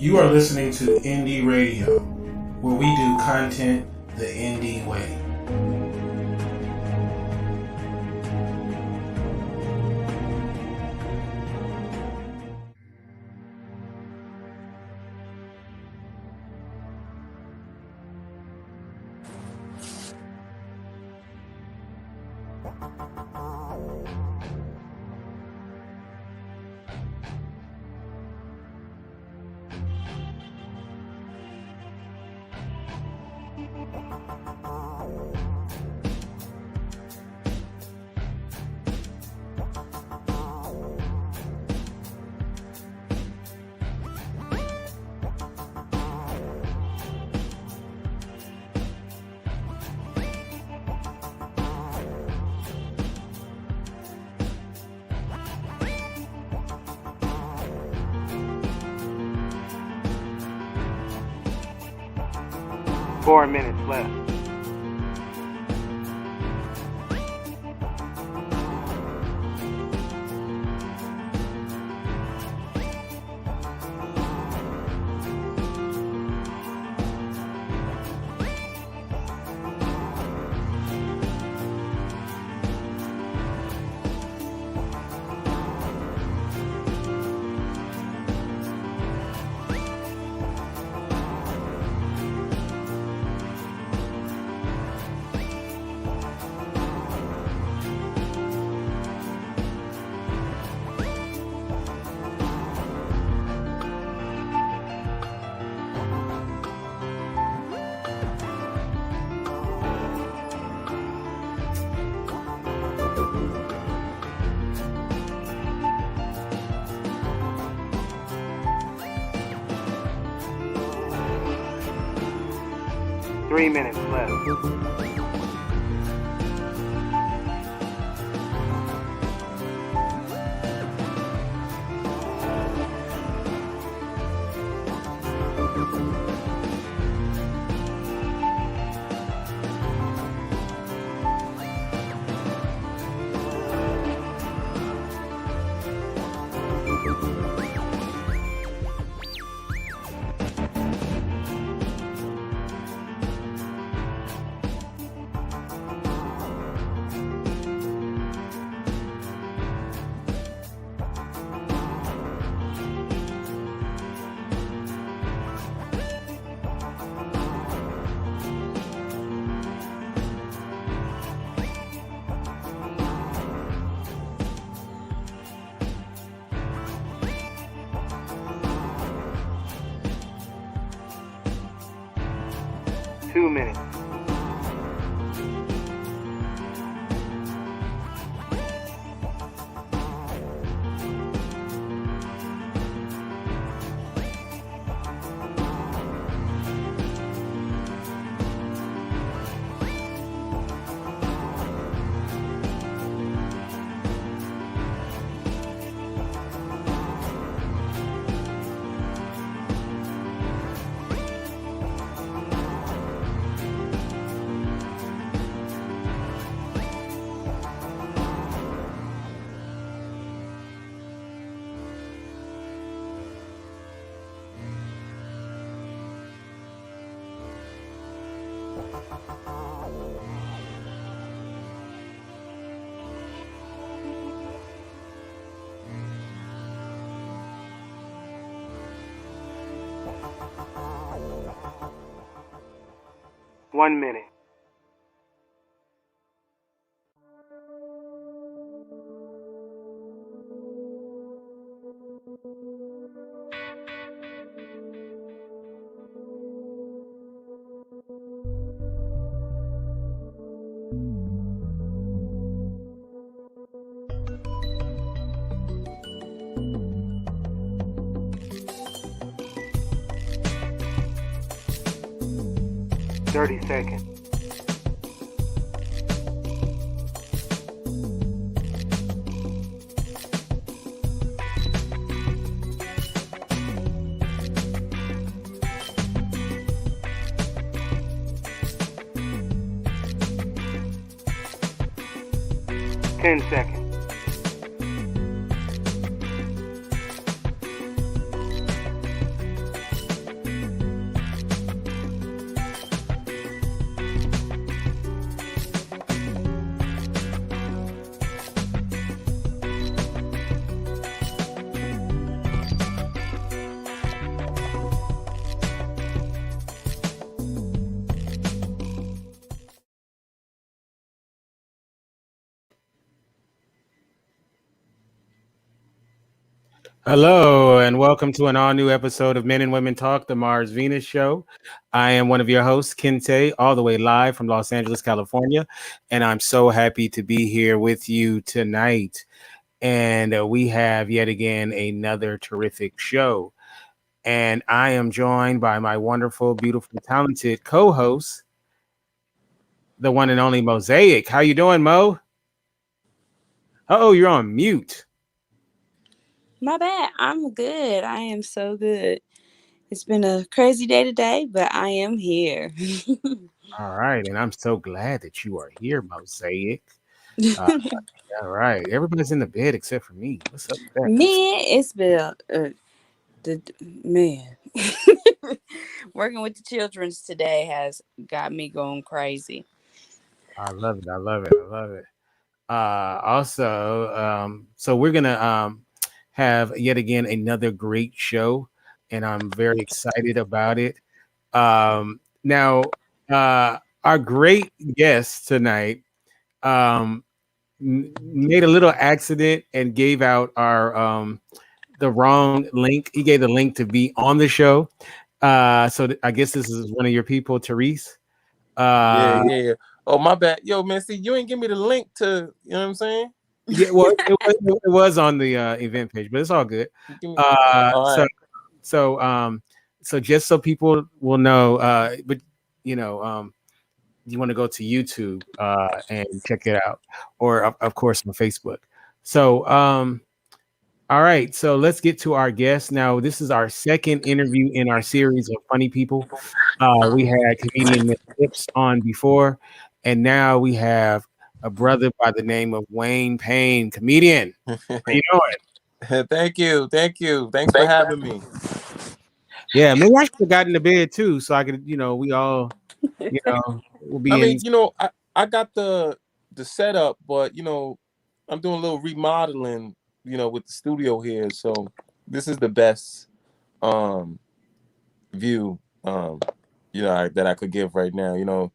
You are listening to Indie Radio, where we do content the indie way. Four minutes left. Three minutes left. 2 minutes. One minute. Thirty seconds. 10 seconds. 9, Hello, and welcome to an all new episode of Men and Women Talk, the Mars Venus Show. I am one of your hosts, Kente, all the way live from Los Angeles, California, and I'm so happy to be here with you tonight. And we have yet again another terrific show. And I am joined by my wonderful, beautiful, talented co-host, the one and only Mosaic. How you doing, Mo? Oh, you're on mute. My bad. I'm good. I am so good. It's been a crazy day today, but I am here. All right, and I'm so glad that you are here, Mosaic. Uh, all right, everybody's in the bed except for me. What's up with that? Man, it's been the man working with the childrens today has got me going crazy. I love it. I love it. I love it. Also, so we're gonna have yet again another great show, and I'm very excited about it. Now, our great guest tonight made a little accident and gave out our the wrong link. He gave the link to be on the show. I guess this is one of your people, Therese. Yeah, Uh, yeah, yeah. Oh, my bad. Yo, man, see, you ain't give me the link to, you know what I'm saying? yeah, well, it was on the event page, but it's all good. Give me, Uh, all so right. so so just so people will know, but you know, you want to go to YouTube and check it out, or of course on Facebook. So all right, so let's get to our guest now. This is our second interview in our series of funny people. We had comedian Nick Tips on before, and now we have a brother by the name of Wayne Payne, comedian. How you doing? Thank you. Thank you. Thanks for having me. Yeah, maybe I should have gotten to bed too, so I could, we all, we'll I be mean, in. I got the setup, but I'm doing a little remodeling, with the studio here. So this is the best um view that I could give right now,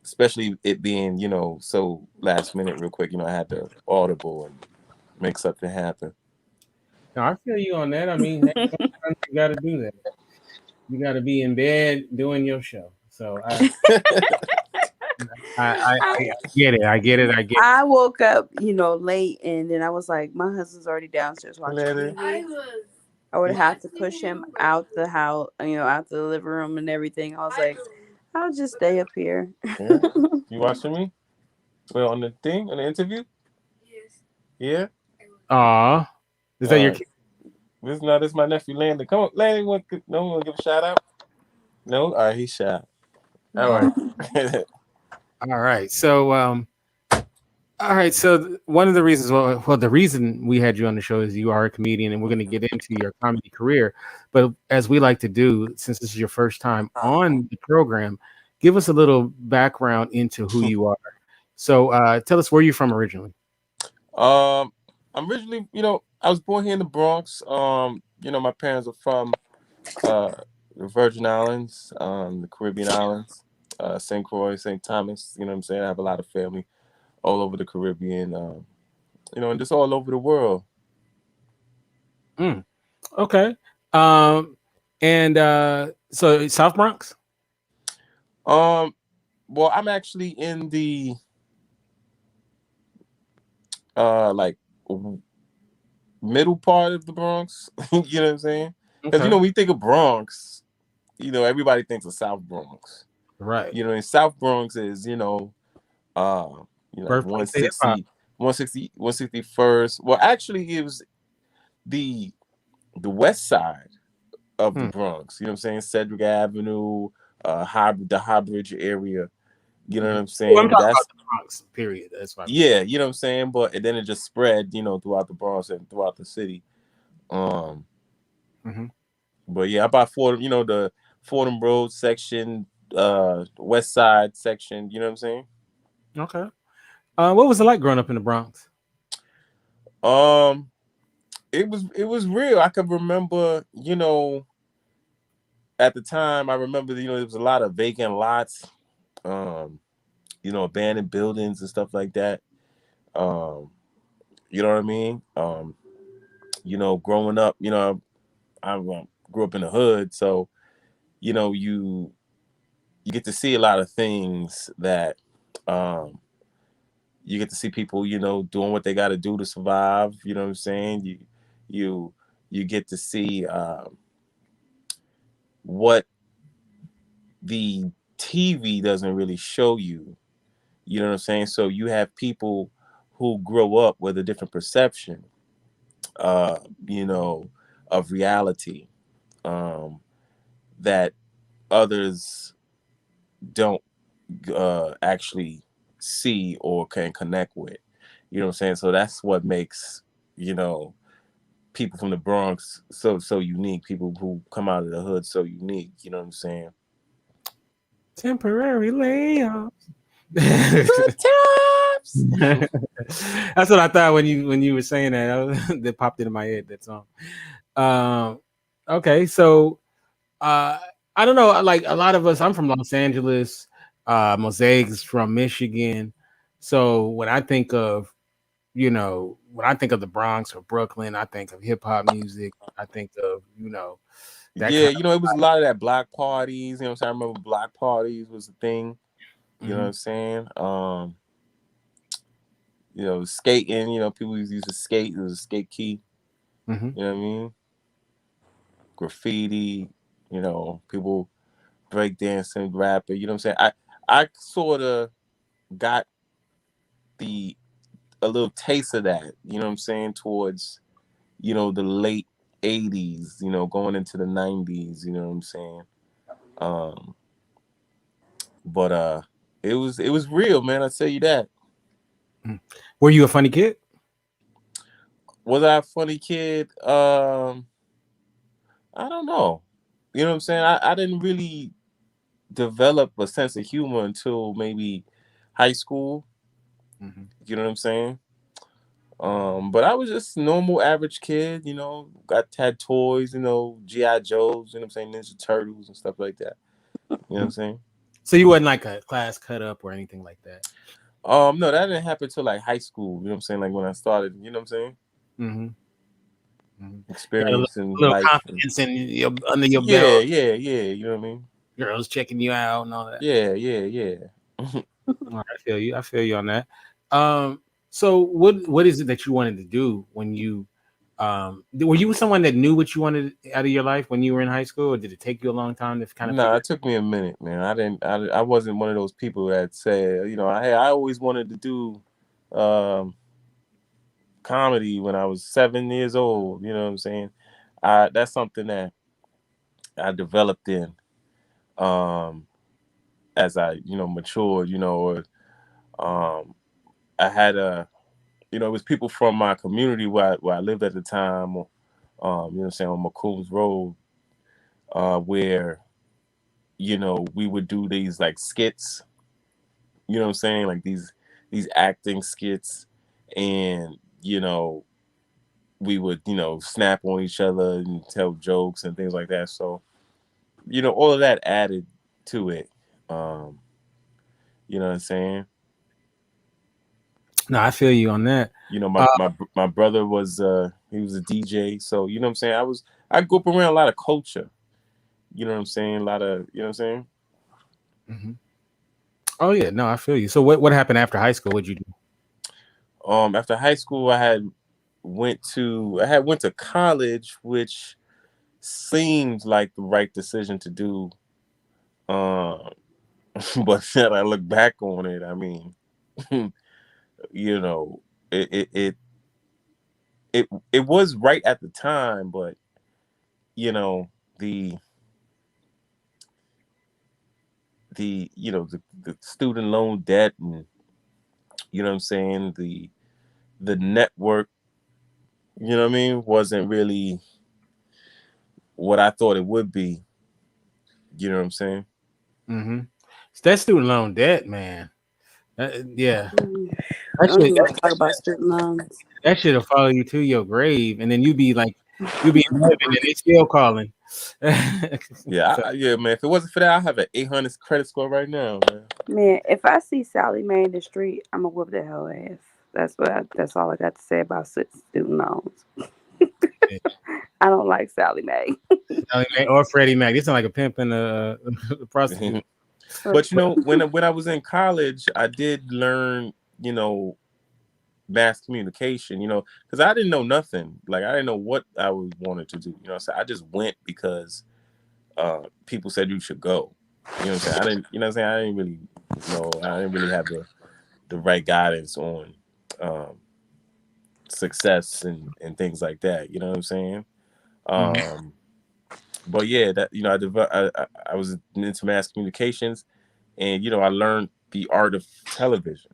especially it being, so last minute real quick, I had to audible and make something happen. No, I feel you on that. I mean, hey, sometimes you got to do that. You got to be in bed doing your show. So I get it. I get it. I get it. I woke up, late, and then I was like, my husband's already downstairs watching Later. TV. I would have to push him out the house, out the living room and everything. I was like, I'll just stay up here. Yeah. You watching me? Well, on the thing, on the interview? Yeah. Aw, is that All your right. kid? This my nephew Landon. Come on, Landon. No one give a shout out. No. All right, he's shy. All right. All right. So one of the reasons, well, the reason we had you on the show is you are a comedian, and we're going to get into your comedy career. But as we like to do, since this is your first time on the program, give us a little background into who you are. So tell us where you're from originally. um, I'm originally, I was born here in the Bronx. My parents are from uh the Virgin Islands, the Caribbean islands, St. Croix, St. Thomas. You know what I'm saying? I have a lot of family all over the Caribbean. And just all over the world. Mm, okay. Um, and so South Bronx. Um, well, I'm actually in the like middle part of the Bronx. You know what I'm saying? Because Okay. when you think of Bronx, everybody thinks of South Bronx. Right. And South Bronx is uh like Birthplace of hip hop. 161st. Well, actually, it was the west side of the Hmm. Bronx. You know what I'm saying? Cedric Avenue, the High Bridge area. You know what Mhm. I'm Oh, I'm saying? talking about That's the Bronx. Period. That's what I meant. Yeah, you know what I'm saying? But and then it just spread, throughout the Bronx and throughout the city. Um, Hmm. but yeah, about Fordham, the Fordham Road section, West Side section, you know what I'm saying? Okay. What was it like growing up in the Bronx? Um, it was real. I could remember, at the time I remember, there was a lot of vacant lots, um, abandoned buildings and stuff like that. Um, you know what I mean? growing up, I grew up in the hood, so you get to see a lot of things that um, you get to see people, doing what they got to do to survive. You know what I'm saying? You you get to see what the TV doesn't really show you. You know what I'm saying? So you have people who grow up with a different perception, uh, you know, of reality, um, that others don't actually see or can connect with. You know what I'm saying? So that's what makes, you know, people from the Bronx so unique. People who come out of the hood so unique. You know what I'm saying? Temporary layoff. Good times. That's what I thought when you were saying that. That popped into my head. That song. Um, okay, so uh, I don't know. Like a lot of us, I'm from Los Angeles. Mosaic's from Michigan. So when I think of the Bronx or Brooklyn, I think of hip hop music. I think of that Yeah, kind it was a lot of that block parties. You know what I'm saying? I remember block parties was a thing. of. You know what I'm saying? Skating. People used to skate. It was a skate key. Hmm. You know what I mean? Graffiti. People breakdancing, rapping. You know what I'm saying? I sort of got the a little taste of that. You know what I'm saying? Towards the late '80s. Going into the '90s. You know what I'm saying? Um, but it was real, man. I tell you that. Were you a funny kid? Was I a funny kid? I don't know. You know what I'm saying? I didn't really develop a sense of humor until maybe high school. Hmm. You know what I'm saying? But I was just normal average kid, had toys, G.I. Joes, you know what I'm saying, Ninja Turtles and stuff like that. You know what I'm saying? So you wasn't like a class cut up or anything like that. No, that didn't happen till like high school, you know what I'm saying? Like when I started, you know what I'm saying? Hmm. Hmm. Got Experiencing little life. confidence under your Yeah, belt. yeah, yeah, you know what I mean? Girls checking you out and all that. Yeah, yeah, yeah. All right, I feel you. I feel you on that. Um, so what is it that you wanted to do when you were you someone that knew what you wanted out of your life when you were in high school, or did it take you a long time to kind of Nah, figure? it took me a minute, man. I wasn't one of those people that said, I always wanted to do um comedy when I was 7 years old. You know what I'm saying? That's something that I developed in um as I matured. Or um I had it was people from my community where I lived at the time. You know what I'm saying, on McCombs Road, where we would do these like skits. You know what I'm saying, like these acting skits, and we would snap on each other and tell jokes and things like that. So all of that added to it. Um, you know what I'm saying? No, I feel you on that. My Uh, my brother was he was a DJ, so you know what I'm saying. I grew up around a lot of culture. You know what I'm saying? A lot of you know what I'm saying. mhm. Oh yeah, no, I feel you. So what happened after high school? What'd you do? After high school, I went to college, which seemed like the right decision to do. Um, but then I look back on it. I mean, you know, it it it it was right at the time, but you know the the student loan debt, and you know what I'm saying, the network, you know what I mean, wasn't really what I thought it would be. You know what I'm saying? Hmm. That student loan debt, man. Yeah, Mm, that I don't shit. even want to talk about student loans. That shit'll follow you to your grave, and then you be in heaven, and they still calling. Yeah, So, yeah, man. If it wasn't for that, I have an 800 credit score right now, man. Man, if I see Sally Mae in the street, I'm gonna whoop that whole ass. That's all I got to say about student loans. I don't like Sally Mae. Sally Mae or Freddie Mac. This sound like a pimp and a prostitute. But you know, when I was in college, I did learn, mass communication, because I didn't know nothing. Like I didn't know what I was wanted to do. So I just went because people said you should go. You know what I'm saying? I didn't, I didn't really know. I didn't really have the right guidance on um, success and things like that. You know what I'm saying? Mhm. Um, but yeah, that I was into mass communications, and I learned the art of television.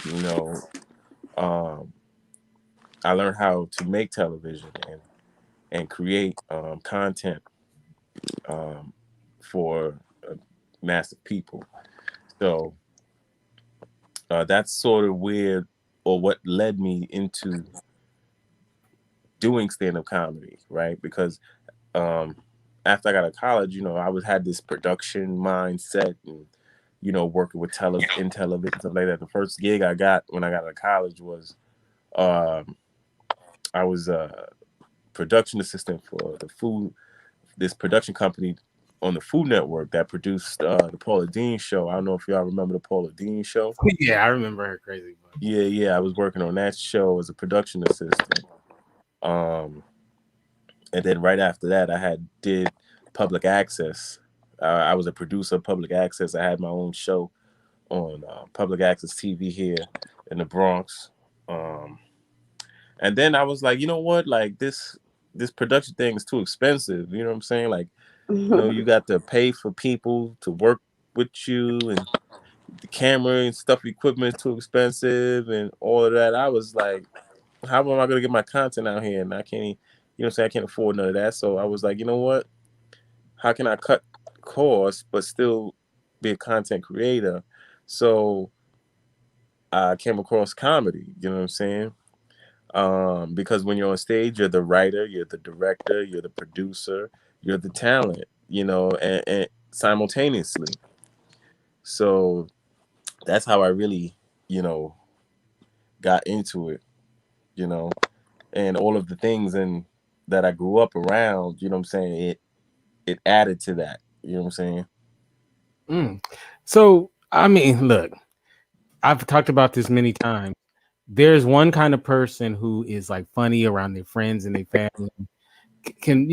You know, um, I learned how to make television and create content um, for massive people. So that's sort of where or what led me into doing stand-up comedy, right? Because um, after I got out of college, I was had this production mindset and working with in television stuff like that. The first gig I got when I got out of college was um, I was a production assistant for this production company on the Food Network that produced the Paula Dean show. I don't know if y'all remember the Paula Dean show. Yeah, I remember her crazy. Yeah. I was working on that show as a production assistant. Um, and then right after that, I had did public access. I was a producer of public access. I had my own show on public access TV here in the Bronx. Um, and then I was like, you know what? Like this production thing is too expensive. You know what I'm saying? Like, you got to pay for people to work with you, and the camera and stuff, equipment is too expensive, and all of that. I was like, how am I gonna get my content out here? And I can't, I can't afford none of that. So I was like, you know what? How can I cut costs but still be a content creator? So I came across comedy. You know what I'm saying? Because when you're on stage, you're the writer, you're the director, you're the producer, you're the talent. And simultaneously. So that's how I really, you know, got into it. You know, and all of the things and that I grew up around. You know what I'm saying? It added to that. You know what I'm saying? Mm. So, I mean, look, I've talked about this many times. There's one kind of person who is like funny around their friends and their family, can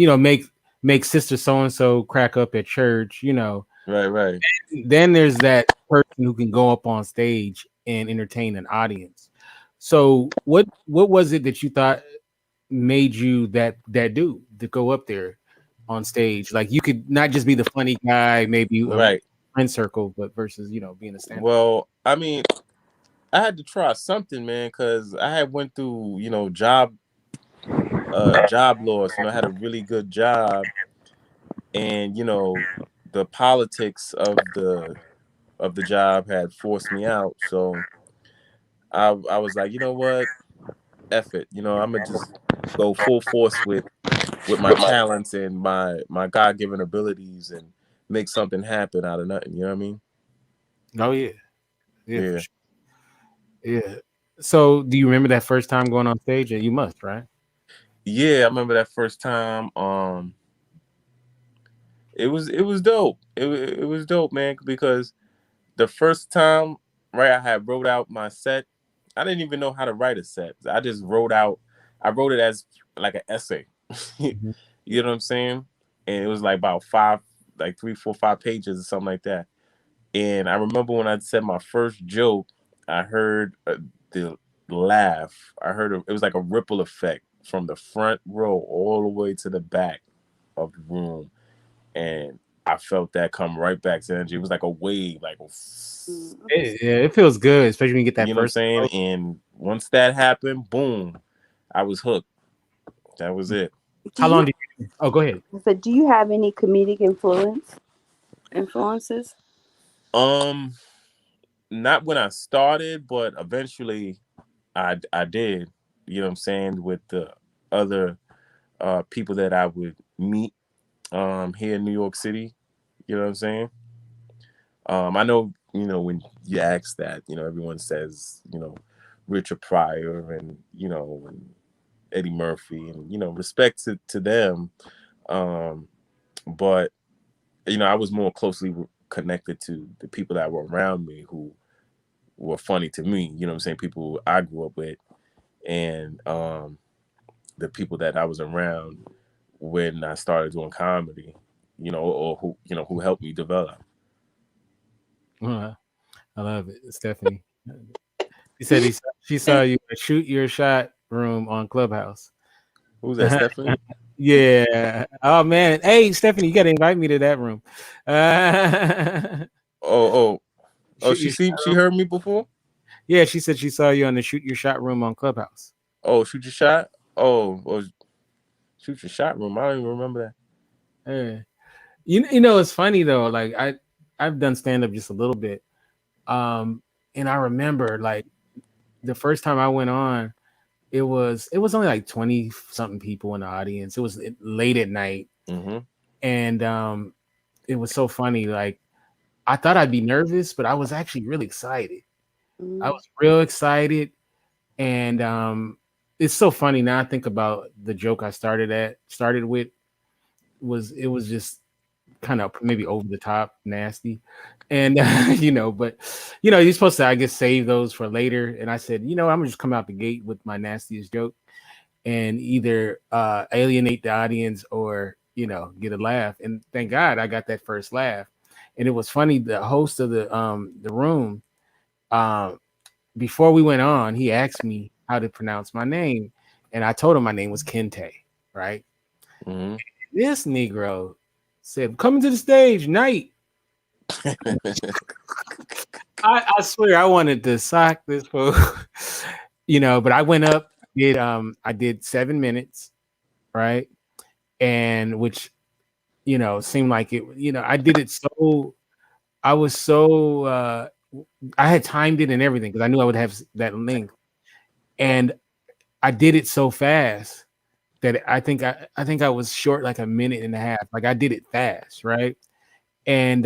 make sister so and so crack up at church. Right, right. Then there's that person who can go up on stage and entertain an audience. So, what was it that you thought made you that dude to go up there on stage? Like you could not just be the funny guy, maybe a Right. friend circle, but versus being a stand-up. Well, I mean, I had to try something, man, because I had went through, job loss. I had a really good job, and the politics of the job had forced me out. So I was like, you know what, F it. I'm gonna just go full force with my talents and my God given abilities and make something happen out of nothing. You know what I mean? Oh yeah, yeah, for Yeah. sure. Yeah. So, do you remember that first time going on stage? Yeah, you must, right? Yeah, I remember that first time. It was dope. It was dope, man, because the first time, right, I had wrote out my set. I didn't even know how to write a set. I wrote it as like an essay. Mhm. You know what I'm saying? And it was like about five, like 3, 4, 5 pages or something like that. And I remember when I said my first joke, I heard the laugh. It was like a ripple effect from the front row all the way to the back of the room, and I felt that come right back to energy. It was like a wave, like Yeah, it feels good, especially when you get that you know what I'm first. saying. And once that happened, boom, I was hooked. That was it. Do How you long did you? Oh, go ahead. do you have any comedic influences? Um, not when I started, but eventually I did. You know what I'm saying, with the other people that I would meet here in New York City. You know what I'm saying? I know, when you ask that, everyone says, Richard Pryor and Eddie Murphy, and respect to them. But I was more closely connected to the people that were around me who were funny to me. You know what I'm saying? People I grew up with, and the people that I was around when I started doing comedy. Or who helped me develop. I love it, Stephanie. He said she saw you at Shoot Your Shot room on Clubhouse. Who's that, Stephanie? Yeah. Oh man. Hey, Stephanie, you got to invite me to that room. Oh, Shoot she Your Shot she room. heard me before. Yeah, she said she saw you on the Shoot Your Shot room on Clubhouse. Oh, shoot your shot. Oh, shoot your shot room. I don't even remember that. Yeah. You know, it's funny though. Like I've done stand up just a little bit, and I remember like the first time I went on, it was only like 20 something people in the audience. It was late at night, Mm-hmm. and it was so funny. Like I thought I'd be nervous, but I was actually really excited. I was real excited, and it's so funny now. I think about the joke I started with it was just kind of maybe over the top, nasty, and but you're supposed to, I guess, save those for later. And I said, I'm gonna just come out the gate with my nastiest joke, and either alienate the audience or get a laugh. And thank God I got that first laugh. And it was funny. The host of the room, um, before we went on, he asked me how to pronounce my name, and I told him my name was Kente, right? Mm-hmm. This Negro said, "Coming to the stage, Night." I swear I wanted to sock this fool, but I went up, I did 7 minutes, right? And which, seemed like it, I did it so I was so I had timed it and everything because I knew I would have that length. And I did it so fast that I think I was short like a minute and a half. Like I did it fast, right? And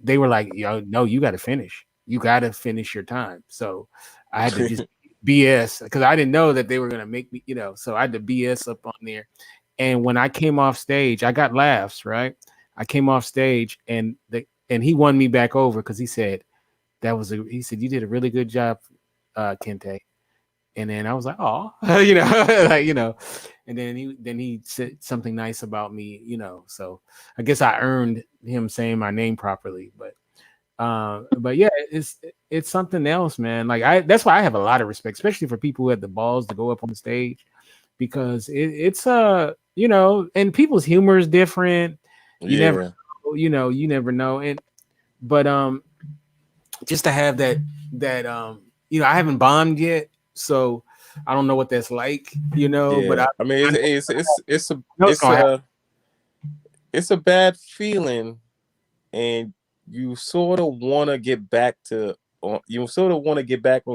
they were like, "Yo, no, you got to finish. You got to finish your time." So I had to just BS because I didn't know that they were gonna make me, So I had to BS up on there. And when I came off stage, I got laughs, right? I came off stage, and he won me back over because he said he said you did a really good job, Kente. And then I was like, "Oh," like and then he said something nice about me, So I guess I earned him saying my name properly. But yeah, it's something else, man. Like that's why I have a lot of respect, especially for people who have the balls to go up on the stage, because it's and people's humor is different. You never, Yeah. you never know, but just to have I haven't bombed yet, so I don't know what that's like, but Yeah. I mean, I know it's it's gonna happen. a it's a bad feeling, and you sort of want to get back on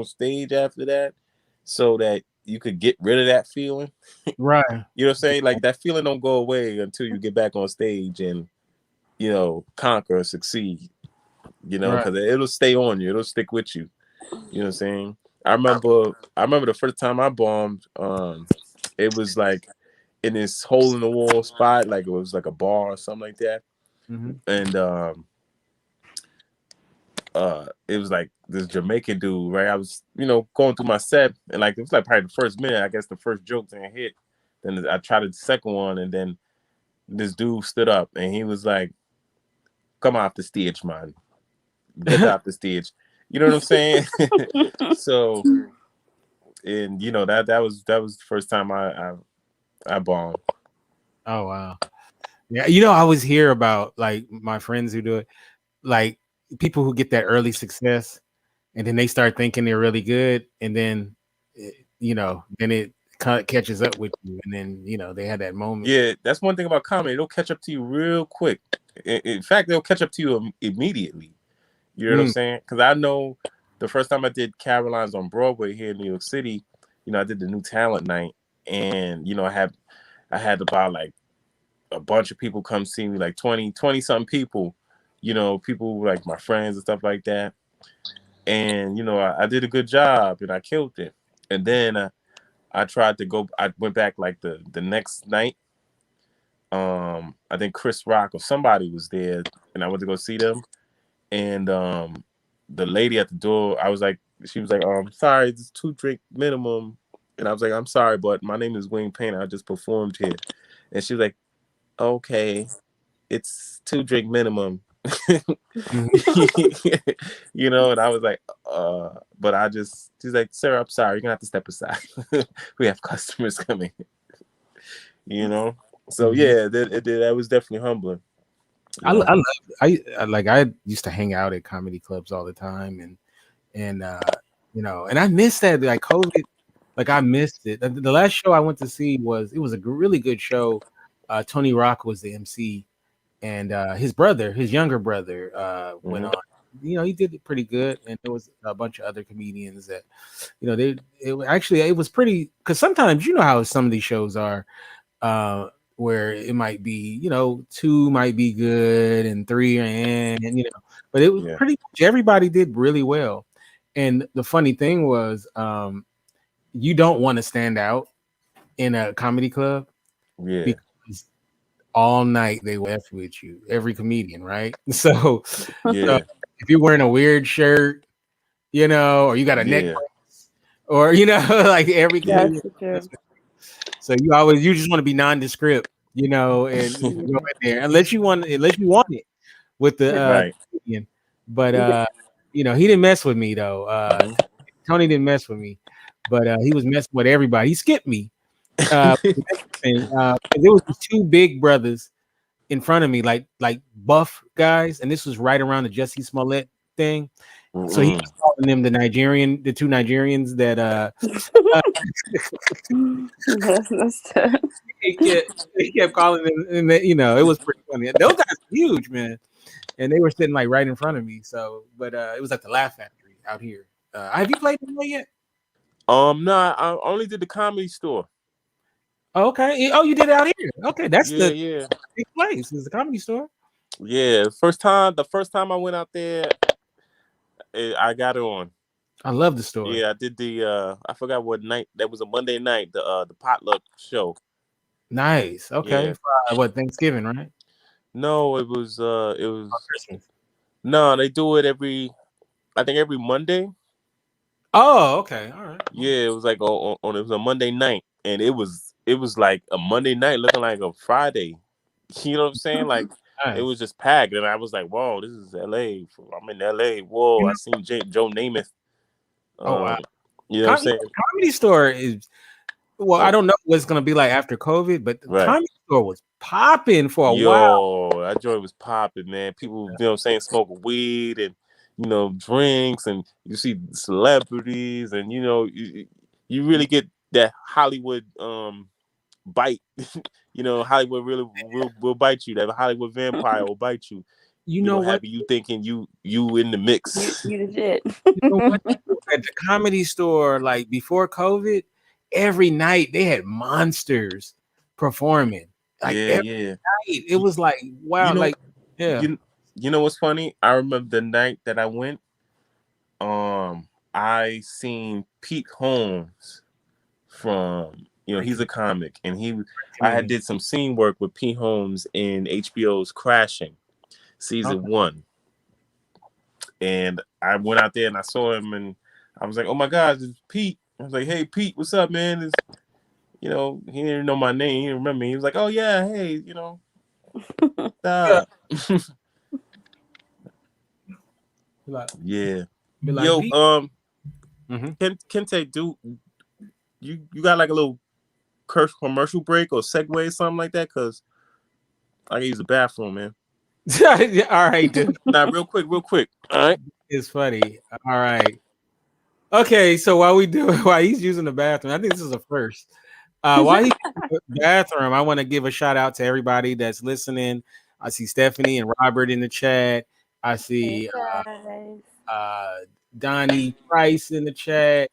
stage after that, so that you could get rid of that feeling. Right, You know what I'm saying? Like that feeling don't go away until you get back on stage and conquer or succeed. right. Because it'll stay on you. It'll stick with you. You know what I'm saying? I remember the first time I bombed. It was like in this hole in the wall spot, like it was like a bar or something like that, Mm-hmm. and it was like this Jamaican dude, right? I was going through my set, and like it was like probably the first minute. I guess the first joke didn't hit. Then I tried the second one, and then this dude stood up, and he was like, "Come off the stage, man. Get off the stage." You know what I'm saying? So, and that was the first time I bombed. Oh wow. Yeah, I always hear about like my friends who do it, like people who get that early success, and then they start thinking they're really good, and then then it catches up with you, and then they had that moment. Yeah, that's one thing about comedy. It'll catch up to you real quick. In fact, they'll catch up to you immediately. You know what I'm Mm, saying? Because I know the first time I did Caroline's on Broadway here in New York City, I did the new talent night, and I had about like a bunch of people come see me, like 20 something people, people like my friends and stuff like that. And I did a good job and I killed it. And then I tried to go. I went back like the next night. I think Chris Rock or somebody was there, and I went to go see them. And the lady at the door, I was like, she was like, sorry, it's 2 drink minimum. And I was like, I'm sorry, but my name is Wayne Payne. I just performed here. And she was like, okay, it's 2 drink minimum. You know, and I was like, but she's like, sir, I'm sorry, you're gonna have to step aside. We have customers coming, you know. So yeah, that was definitely humbling. I, You know? I love I used to hang out at comedy clubs all the time, and and I missed that, like COVID, like I missed it. The last show I went to see was a really good show. Tony Rock was the MC, and his younger brother, went Mhm. on. He did it pretty good, and there was a bunch of other comedians that, it was pretty, because sometimes how some of these shows are, uh, where it might be, two might be good and three are in, and but it was Yeah, pretty much everybody did really well. And the funny thing was, you don't want to stand out in a comedy club yeah, because all night they will F with you, every comedian, right? So, yeah, if you're wearing a weird shirt, or you got a neck, yeah, or like every yeah. comedian. That's true. So you just want to be nondescript, and go in there unless you want it with the Right. comedian. But he didn't mess with me though. Mhm. Tony didn't mess with me, but he was messing with everybody. He skipped me. Thing. There was these two big brothers in front of me, like buff guys, and this was right around the Jussie Smollett thing. So he Mm-mm. was calling them the two Nigerians that uh That's tough. he kept calling them, and it was pretty funny. Those guys are huge, man, and they were sitting like right in front of me. So, but it was at the Laugh Factory out here. Have you played them yet? No, I only did the Comedy Store. Oh, okay. Oh, you did it out here. Okay, that's Yeah, the yeah, big place. Is the Comedy Store. yeah. The first time I went out there, I got it on. I love the store. Yeah, I did the. I forgot what night. That was a Monday night. The potluck show. Nice. Okay. Yeah. For, what, Thanksgiving, right? No, it Or was. Christmas. No, they do it every. I think every Monday. Oh, okay. All right. Yeah, it was like on it was a Monday night, and it was like a Monday night looking like a Friday. You know what I'm saying? Like it Nice. was just packed, and I was like, "Whoa, this is L.A. I'm in L.A. Whoa, You I know, seen Joe Namath. oh wow. Um, you know what I'm saying? Comedy Store is, well, I Oh, don't know what it's gonna be like after COVID, but the right. Comedy Store was popping for a while. Yo, that joint was popping, man. People, you know what I'm saying, smoking weed and drinks, and you see celebrities, and you really get that Hollywood bite. Hollywood really will bite you. That Hollywood vampire will bite you. You know what? Have you thinking you in the You, mix. you the shit. You know what? At the Comedy Store, like before COVID, every night they had monsters performing. Like Yeah, every yeah. night, it was like You wow. know, Like yeah. you know what's funny? I remember the night that I went. I seen Pete Holmes from he's a comic, and I had Comedian. did some scene work with Pete Holmes in HBO's Crashing season Okay. 1, and I went out there and I saw him, and I was like, oh my God, it's Pete. I was like, hey Pete, what's up, man? He didn't know my name, he didn't remember me. He was like, oh yeah, hey, Yeah. uh, Be like, yeah. be like Yo, Pete. Mm-hmm. Kente, do you got like a little commercial break or segue, something like that? Cause I can use the bathroom, man. All right, dude. Nah, real quick, real quick. All right. It's funny. All right. Okay, so while he's using the bathroom, I think this is a first. While he's using the bathroom, I want to give a shout out to everybody that's listening. I see Stephanie and Robert in the chat. I see Guys. Donnie Price in the chat.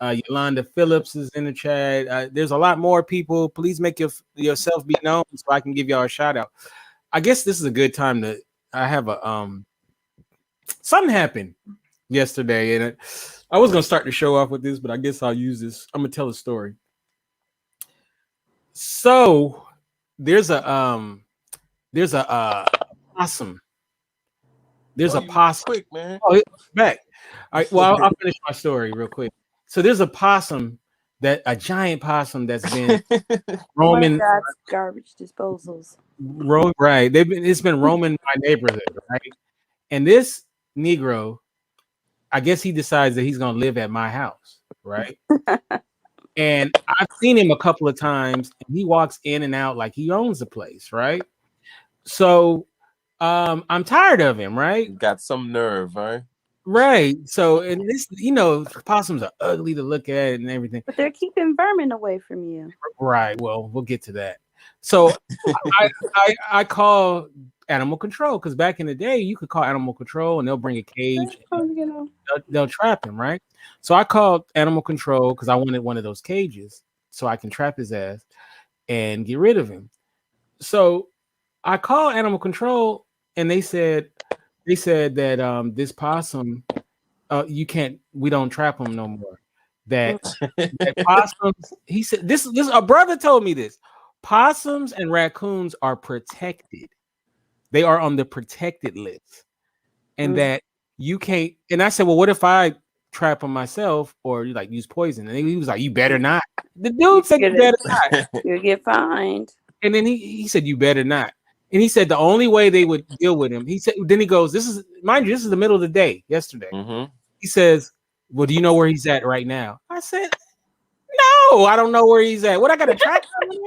Yolanda Phillips is in the chat. There's a lot more people. Please make yourself be known so I can give y'all a shout out. I guess this is a good time to. I have a something happened yesterday, and I was gonna start the show off with this, but I guess I'll use this. I'm gonna tell a story. So there's a there's a possum. There's Oh, a you moving possum. quick, man. Oh, it's back. All right. Well, I'll finish my story real quick. So there's a possum a giant possum that's been One of roaming, God's garbage disposals. right. It's been roaming my neighborhood, right? And this Negro, I guess he decides that he's gonna live at my house, right? And I've seen him a couple of times, and he walks in and out like he owns the place, right? So I'm tired of him, right? Got some nerve, right? Right. So, and this, possums are ugly to look at and everything. But they're keeping vermin away from you. Right. Well, we'll get to that. So I call animal control because back in the day, you could call animal control and they'll bring a cage. They'll trap him, right? So I called animal control because I wanted one of those cages so I can trap his ass and get rid of him. So I called animal control and they said that this possum, we don't trap them no more. That possums, he said this a brother told me this. Possums and raccoons are protected. They are on the protected list. And that you can't, and I said, well, what if I trap them myself or like use poison? And he was like, you better not. The dude said you better not. You'll get fined. And then he said, you better not. And he said the only way they would deal with him, he said, then he goes, this is the middle of the day yesterday. Mm-hmm. He says, well, do you know where he's at right now? I said, no, I don't know where he's at. What, I got to track him?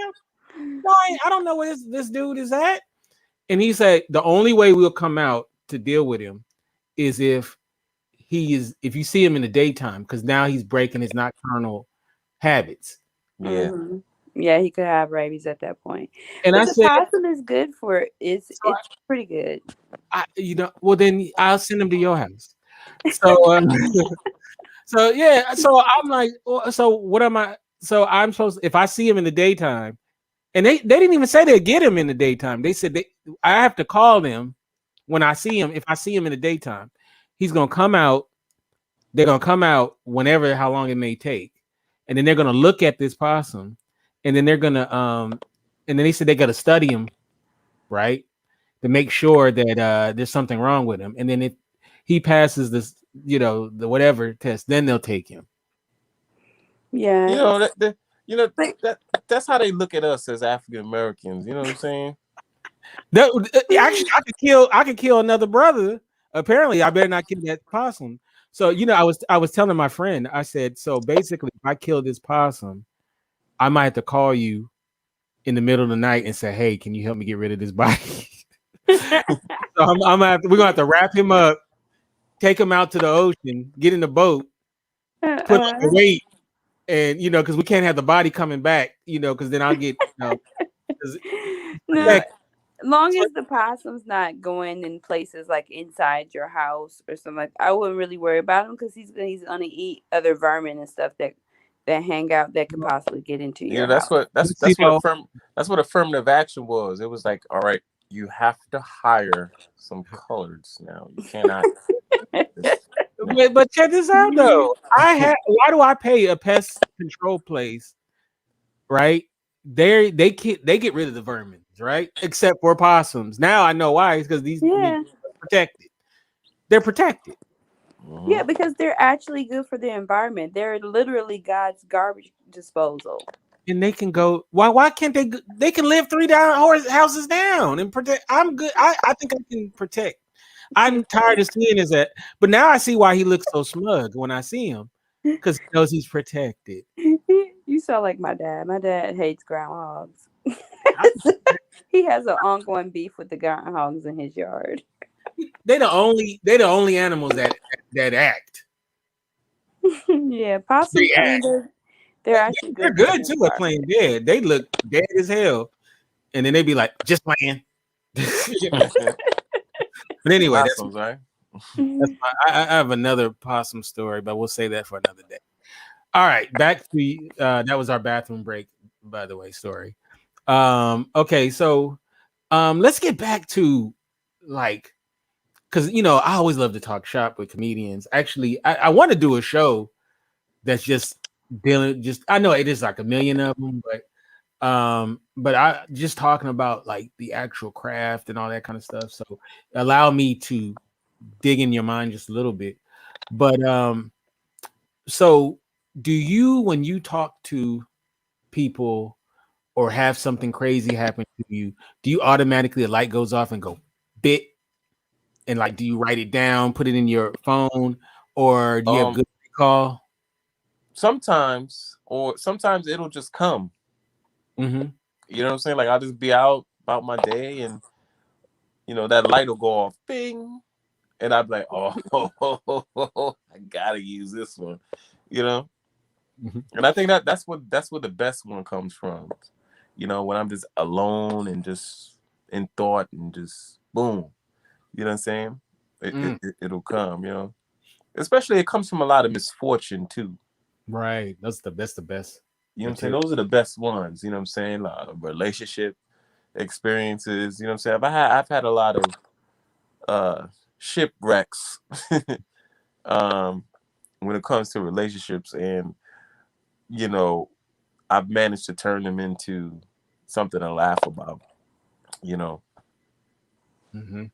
No, I don't know where this dude is at. And he said, the only way we'll come out to deal with him is if you see him in the daytime, because now he's breaking his nocturnal habits. Yeah. Mm-hmm. Yeah, he could have rabies at that point. And but I the said, possum is good for it's pretty good. Well, then I'll send him to your house. So, so yeah, so I'm like, so what am I? So I'm supposed, if I see him in the daytime, and they didn't even say they'd get him in the daytime. They said I have to call them when I see him. If I see him in the daytime, he's gonna come out. They're gonna come out whenever, how long it may take, and then they're gonna look at this possum, and then they're gonna and then they said they gotta study him, right, to make sure that there's something wrong with him, and then if he passes this, the whatever test, then they'll take him. Yeah, That's how they look at us as African Americans. You know what I'm saying? Actually, I could kill another brother. Apparently, I better not kill that possum. So, I was telling my friend, I said, so basically, if I kill this possum, I might have to call you in the middle of the night and say, hey, can you help me get rid of this body? So we're gonna have to wrap him up, take him out to the ocean, get in the boat, put on the weight, and because we can't have the body coming back, because then I'll get no. As long as the possum's not going in places like inside your house or something like, I wouldn't really worry about him because he's gonna eat other vermin and stuff that hang out that could possibly get into your that's house. That's what affirmative action was. It was like, all right, you have to hire some coloreds now. You cannot. But check this out though. Why do I pay a pest control place, right? They get rid of the vermin, right? Except for possums. Now I know why. It's because these are protected. They're protected. Yeah, because they're actually good for the environment. They're literally God's garbage disposal. And they can go. Why can't they? They can live 3 houses down and protect. I'm good. I think I can protect. I'm tired of seeing that, but now I see why he looks so smug when I see him, because he knows he's protected. You sound like my dad. My dad hates groundhogs. He has an ongoing beef with the groundhogs in his yard. They're the only animals that act. Yeah, possums. They're actually they're good too at playing dead. They look dead as hell, and then they be like, just playing. But anyway, Possums, right? I have another possum story, but we'll save that for another day. All right, back to that was our bathroom break, by the way, story. Okay, so let's get back to because I always love to talk shop with comedians. Actually, I want to do a show that's just dealing. I know it is like a million of them, but But I just talking about like the actual craft and all that kind of stuff. So allow me to dig in your mind just a little bit. But so do you, when you talk to people or have something crazy happen to you, do you automatically a light goes off and go bit, and like do you write it down, put it in your phone, or do you have Um, good recall? sometimes, or sometimes it'll just come. Mm-hmm. You know what I'm saying? Like I'll just be out about my day, and that light will go off, bing, and I'd be like, oh, I gotta use this one. You know, Mm-hmm. and I think that's where the best one comes from. When I'm just alone and just in thought and just boom. You know what I'm saying? Mm, It'll come. Especially it comes from a lot of misfortune too. right. That's the best You know what I'm saying? material. Those are the best ones. You know what I'm saying? Relationship experiences. You know what I'm saying? I've had a lot of shipwrecks um, when it comes to relationships, and you know I've managed to turn them into something to laugh about. You know. Mm-hmm.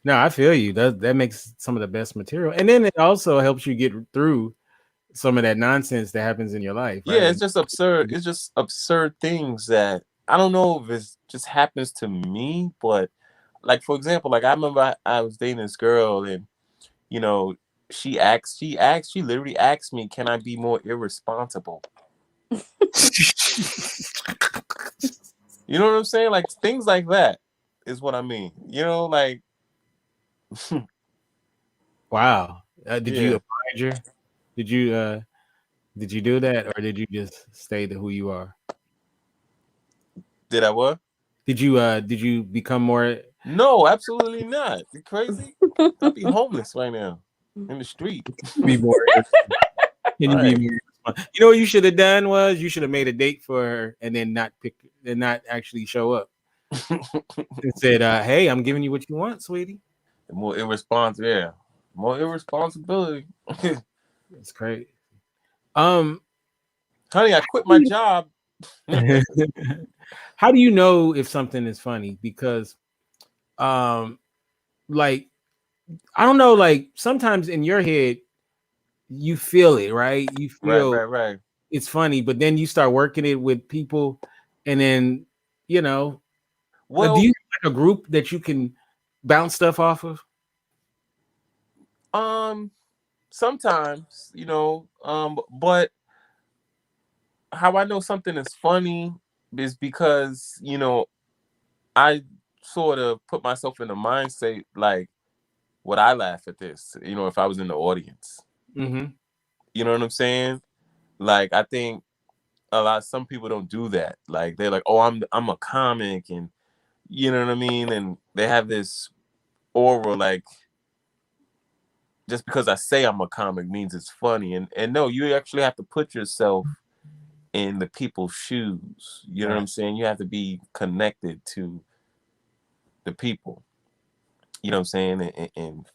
No, I feel you. That makes some of the best material, and then it also helps you get through some of that nonsense that happens in your life, Yeah, right? it's just absurd. It's just absurd things that I don't know if it just happens to me, but like for example, like I remember I was dating this girl, and you know she literally asked me, "Can I be more irresponsible?" You know what I'm saying? Like things like that is what I mean. Like Wow. Did you yeah. oblige her? Did you did you do that, or did you just stay to who you are? Did I what? Did you become more No, absolutely not. You crazy? I'd be homeless right now in the street. be more can you be Right. more you know what you should have done was you should have made a date for her and then not pick and not actually show up and said, hey, I'm giving you what you want, sweetie. More irresponsible. Yeah. More irresponsibility. That's great. Um Honey, I quit my job. how do you know if something is funny? Because um like I don't know, like sometimes in your head you feel it, right? You Right, feel right, right. it's funny, but then you start working it with people, and then you know, do you Well, have like a group that you can bounce stuff off of? um, sometimes, but how I know something is funny is because, I sort of put myself in the mindset like, would I laugh at this? If I was in the audience. Mm-hmm. You know what I'm saying? Like I think some people don't do that. Like they're like, "Oh, I'm a comic," and you know what I mean? And they have this aura like just because I say I'm a comic means it's funny. And no, you actually have to put yourself in the people's shoes. You know what Right. I'm saying? You have to be connected to the people. You know what I'm saying?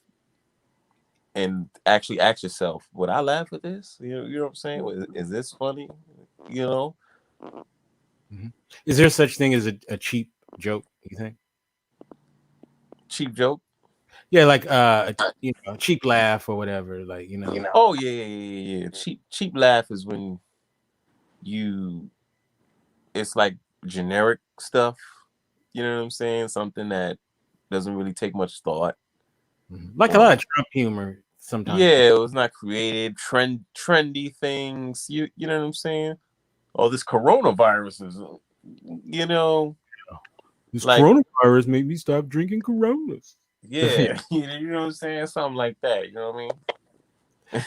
And actually ask yourself, would I laugh at this? You know what I'm saying? Is this funny? You know, Mhm. Is there such thing as a cheap joke? You think? cheap joke. Yeah, like cheap laugh or whatever. Like you know. Oh yeah, yeah, yeah, yeah, yeah. Cheap laugh is when you it's like generic stuff. You know what I'm saying? Something that doesn't really take much thought. Mhm. Like a lot Or of Trump humor sometimes. yeah, it was not creative, trendy things. You know what I'm saying? Oh, this coronavirus is you know, This like coronavirus made me stop drinking Coronas. yeah, you know what I'm saying? Something like that. You know what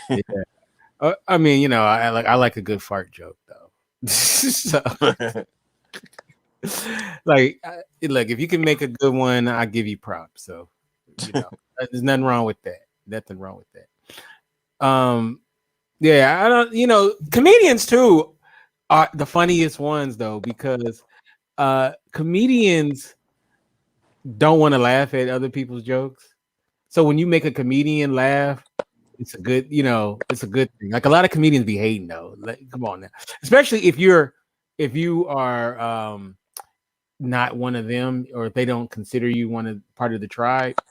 Yeah. I mean, I like a good fart joke though. So, I mean? like, look, if you can make a good one, I give you props. So, there's nothing wrong with that. Nothing wrong with that. Yeah, I don't. Comedians too are the funniest ones though because comedians don't want to laugh at other people's jokes. So when you make a comedian laugh, it's a good thing. Like a lot of comedians be hating though. Like, come on now, especially if you're if you are not one of them, or if they don't consider you one of part of the tribe,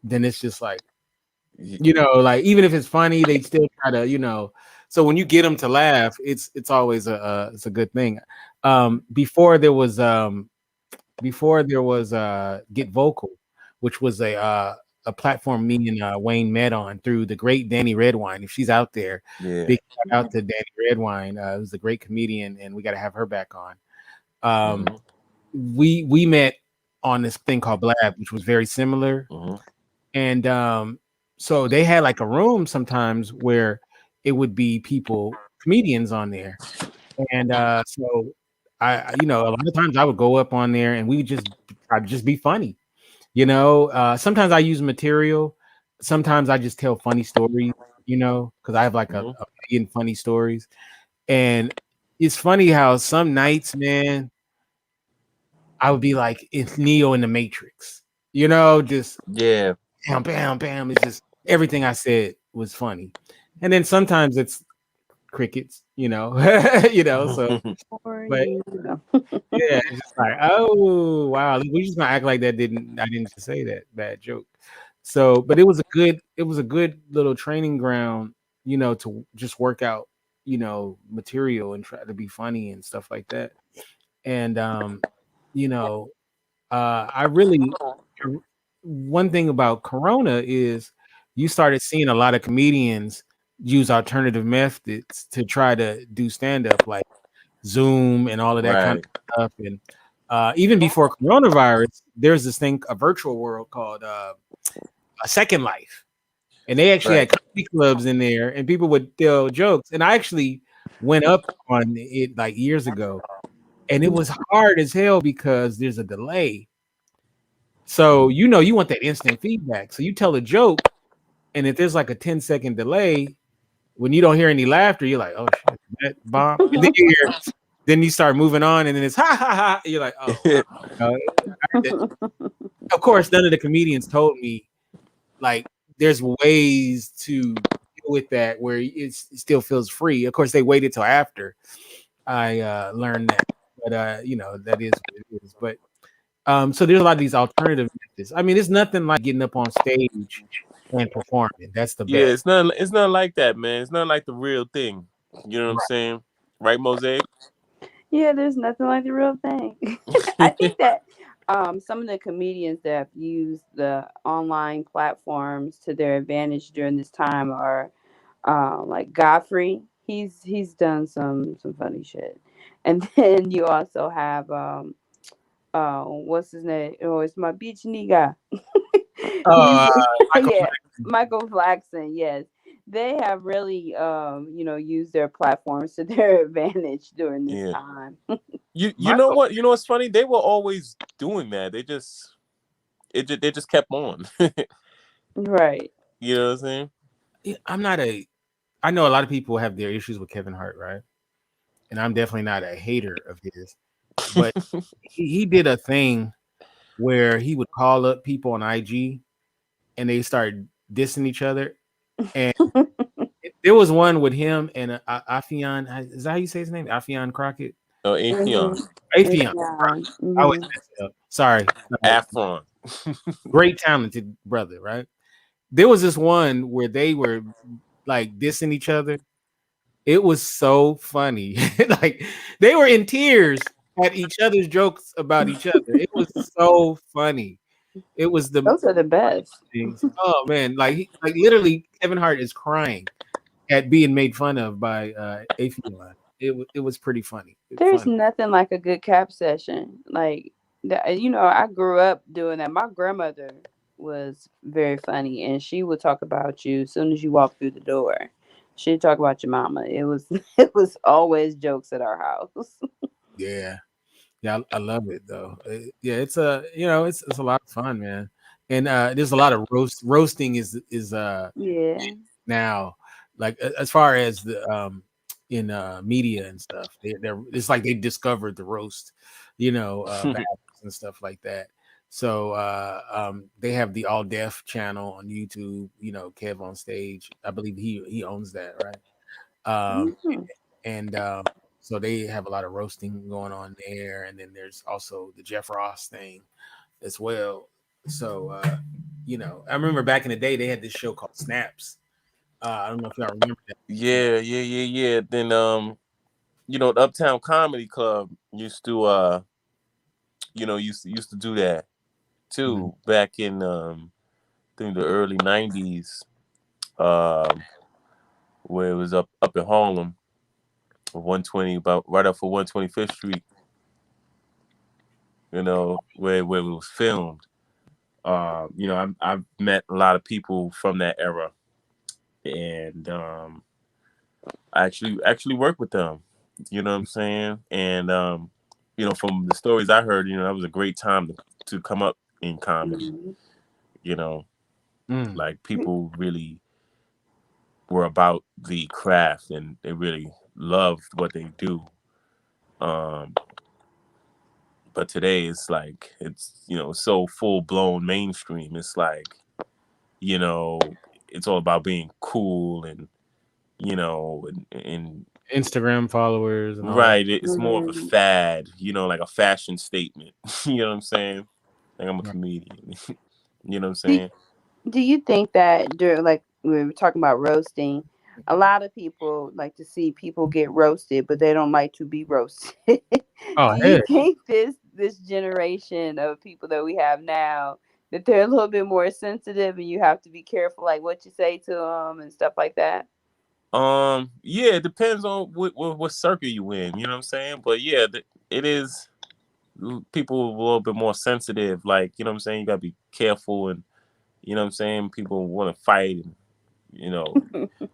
then it's just like, like even if it's funny, they still try to, So when you get them to laugh, it's always it's a good thing. Before there was Get Vocal, which was a platform me and Wayne met on through the great Danny Redwine. If she's out there, Yeah. big shout out to Danny Redwine, who's a great comedian, and we got to have her back on. We met on this thing called Blab, which was very similar, and so they had like a room sometimes where it would be comedians on there, and so a lot of times I would go up on there and we would just try to just be funny. Sometimes I use material, sometimes I just tell funny stories, because I have like a million funny stories. And it's funny how some nights, man, I would be like, it's Neo in the Matrix, just bam, bam, bam. It's just everything I said was funny. And then sometimes it's crickets, so but yeah, it's just like, oh wow, we just gonna act like I didn't just say that bad joke. So, but it was a good little training ground, to just work out, material and try to be funny and stuff like that. And you know, I really one thing about Corona is you started seeing a lot of comedians use alternative methods to try to do stand up, like Zoom and all of that kind of stuff. And even before coronavirus, there's this thing, a virtual world called a Second Life, and they actually had comedy clubs in there, and people would tell jokes. And I actually went up on it like years ago, and it was hard as hell because there's a delay. So you want that instant feedback. So you tell a joke, and if there's like a 10-second delay, when you don't hear any laughter, you're like, oh shit, that bomb. And then you start moving on, and then it's ha ha ha. You're like, oh wow. Of course, none of the comedians told me like there's ways to deal with that where it still feels free. Of course, they waited till after I learned that, but that is what it is. But so there's a lot of these alternative methods. I mean, it's nothing like getting up on stage and performing. That's the Yeah, best. it's nothing like that, man. It's nothing like the real thing. You know what I'm saying? Right, Mosaic? Yeah, there's nothing like the real thing. I think that some of the comedians that have used the online platforms to their advantage during this time are like Godfrey. He's done some funny shit, and then you also have what's his name? Oh, it's my beach nigga. He's Oh, Michael yeah, Jackson. Michael Flaxson. Yes, they have really used their platforms to their advantage during this Yeah. time. You know Michael. what? You know what's funny? They were always doing that. They just kept on. Right. You know what I'm saying? I know a lot of people have their issues with Kevin Hart, right? And I'm definitely not a hater of his, but he did a thing where he would call up people on IG and they started dissing each other. And there was one with him and Afion. Is that how you say his name? Afion Crockett? Oh, Atheon. Afion. Yeah. I always mess it up. Sorry. Afron. Great talented brother, right? There was this one where they were like dissing each other. It was so funny. Like they were in tears at each other's jokes about each other. It was so funny. It was the Those are the best. things. Oh man, like literally Kevin Hart is crying at being made fun of by Afion. It was pretty funny. It's There's funny. nothing like a good cap session. Like I grew up doing that. My grandmother was very funny, and she would talk about you as soon as you walk through the door. She'd talk about your mama. It was it was always jokes at our house. Yeah. Yeah, I love it though. Yeah, it's a lot of fun, man. And there's a lot of roasting is Yeah. now, like as far as the in media and stuff. They're it's like they discovered the roast, battles and stuff like that. So they have the All Deaf channel on YouTube, Kev on Stage. I believe he owns that, right? Um Mhm. and So they have a lot of roasting going on there, and then there's also the Jeff Ross thing as well. So I remember back in the day they had this show called Snaps. I don't know if y'all remember that. Yeah. Then the Uptown Comedy Club used to used to do that Mhm. too back in I think the early '90s, um, where it was up in Harlem, 120, about right up for 125th Street. Where it was filmed. I've met a lot of people from that era, and I actually worked with them. You know what I'm saying? And from the stories I heard, that was a great time to come up in comedy. Mhm. You know, Mm. like people really were about the craft and they really loved what they do. Um, but today it's like it's so full blown mainstream. It's like you know it's all about being cool and Instagram followers and all that. right. It's more of a Mhm. fad, like a fashion statement. You know what I'm saying? Like I'm a Right. comedian. You know what I'm Do, saying? do you think that during, like we were talking about roasting, a lot of people like to see people get roasted, but they don't like to be roasted. Oh, Do you heck. think this generation of people that we have now, that they're a little bit more sensitive and you have to be careful like what you say to them and stuff like that? Yeah, it depends on what circle you in. You know what I'm saying? But yeah, it is people a little bit more sensitive. Like you know what I'm saying? You gotta be careful, and you know what I'm saying. People want to fight, and you know,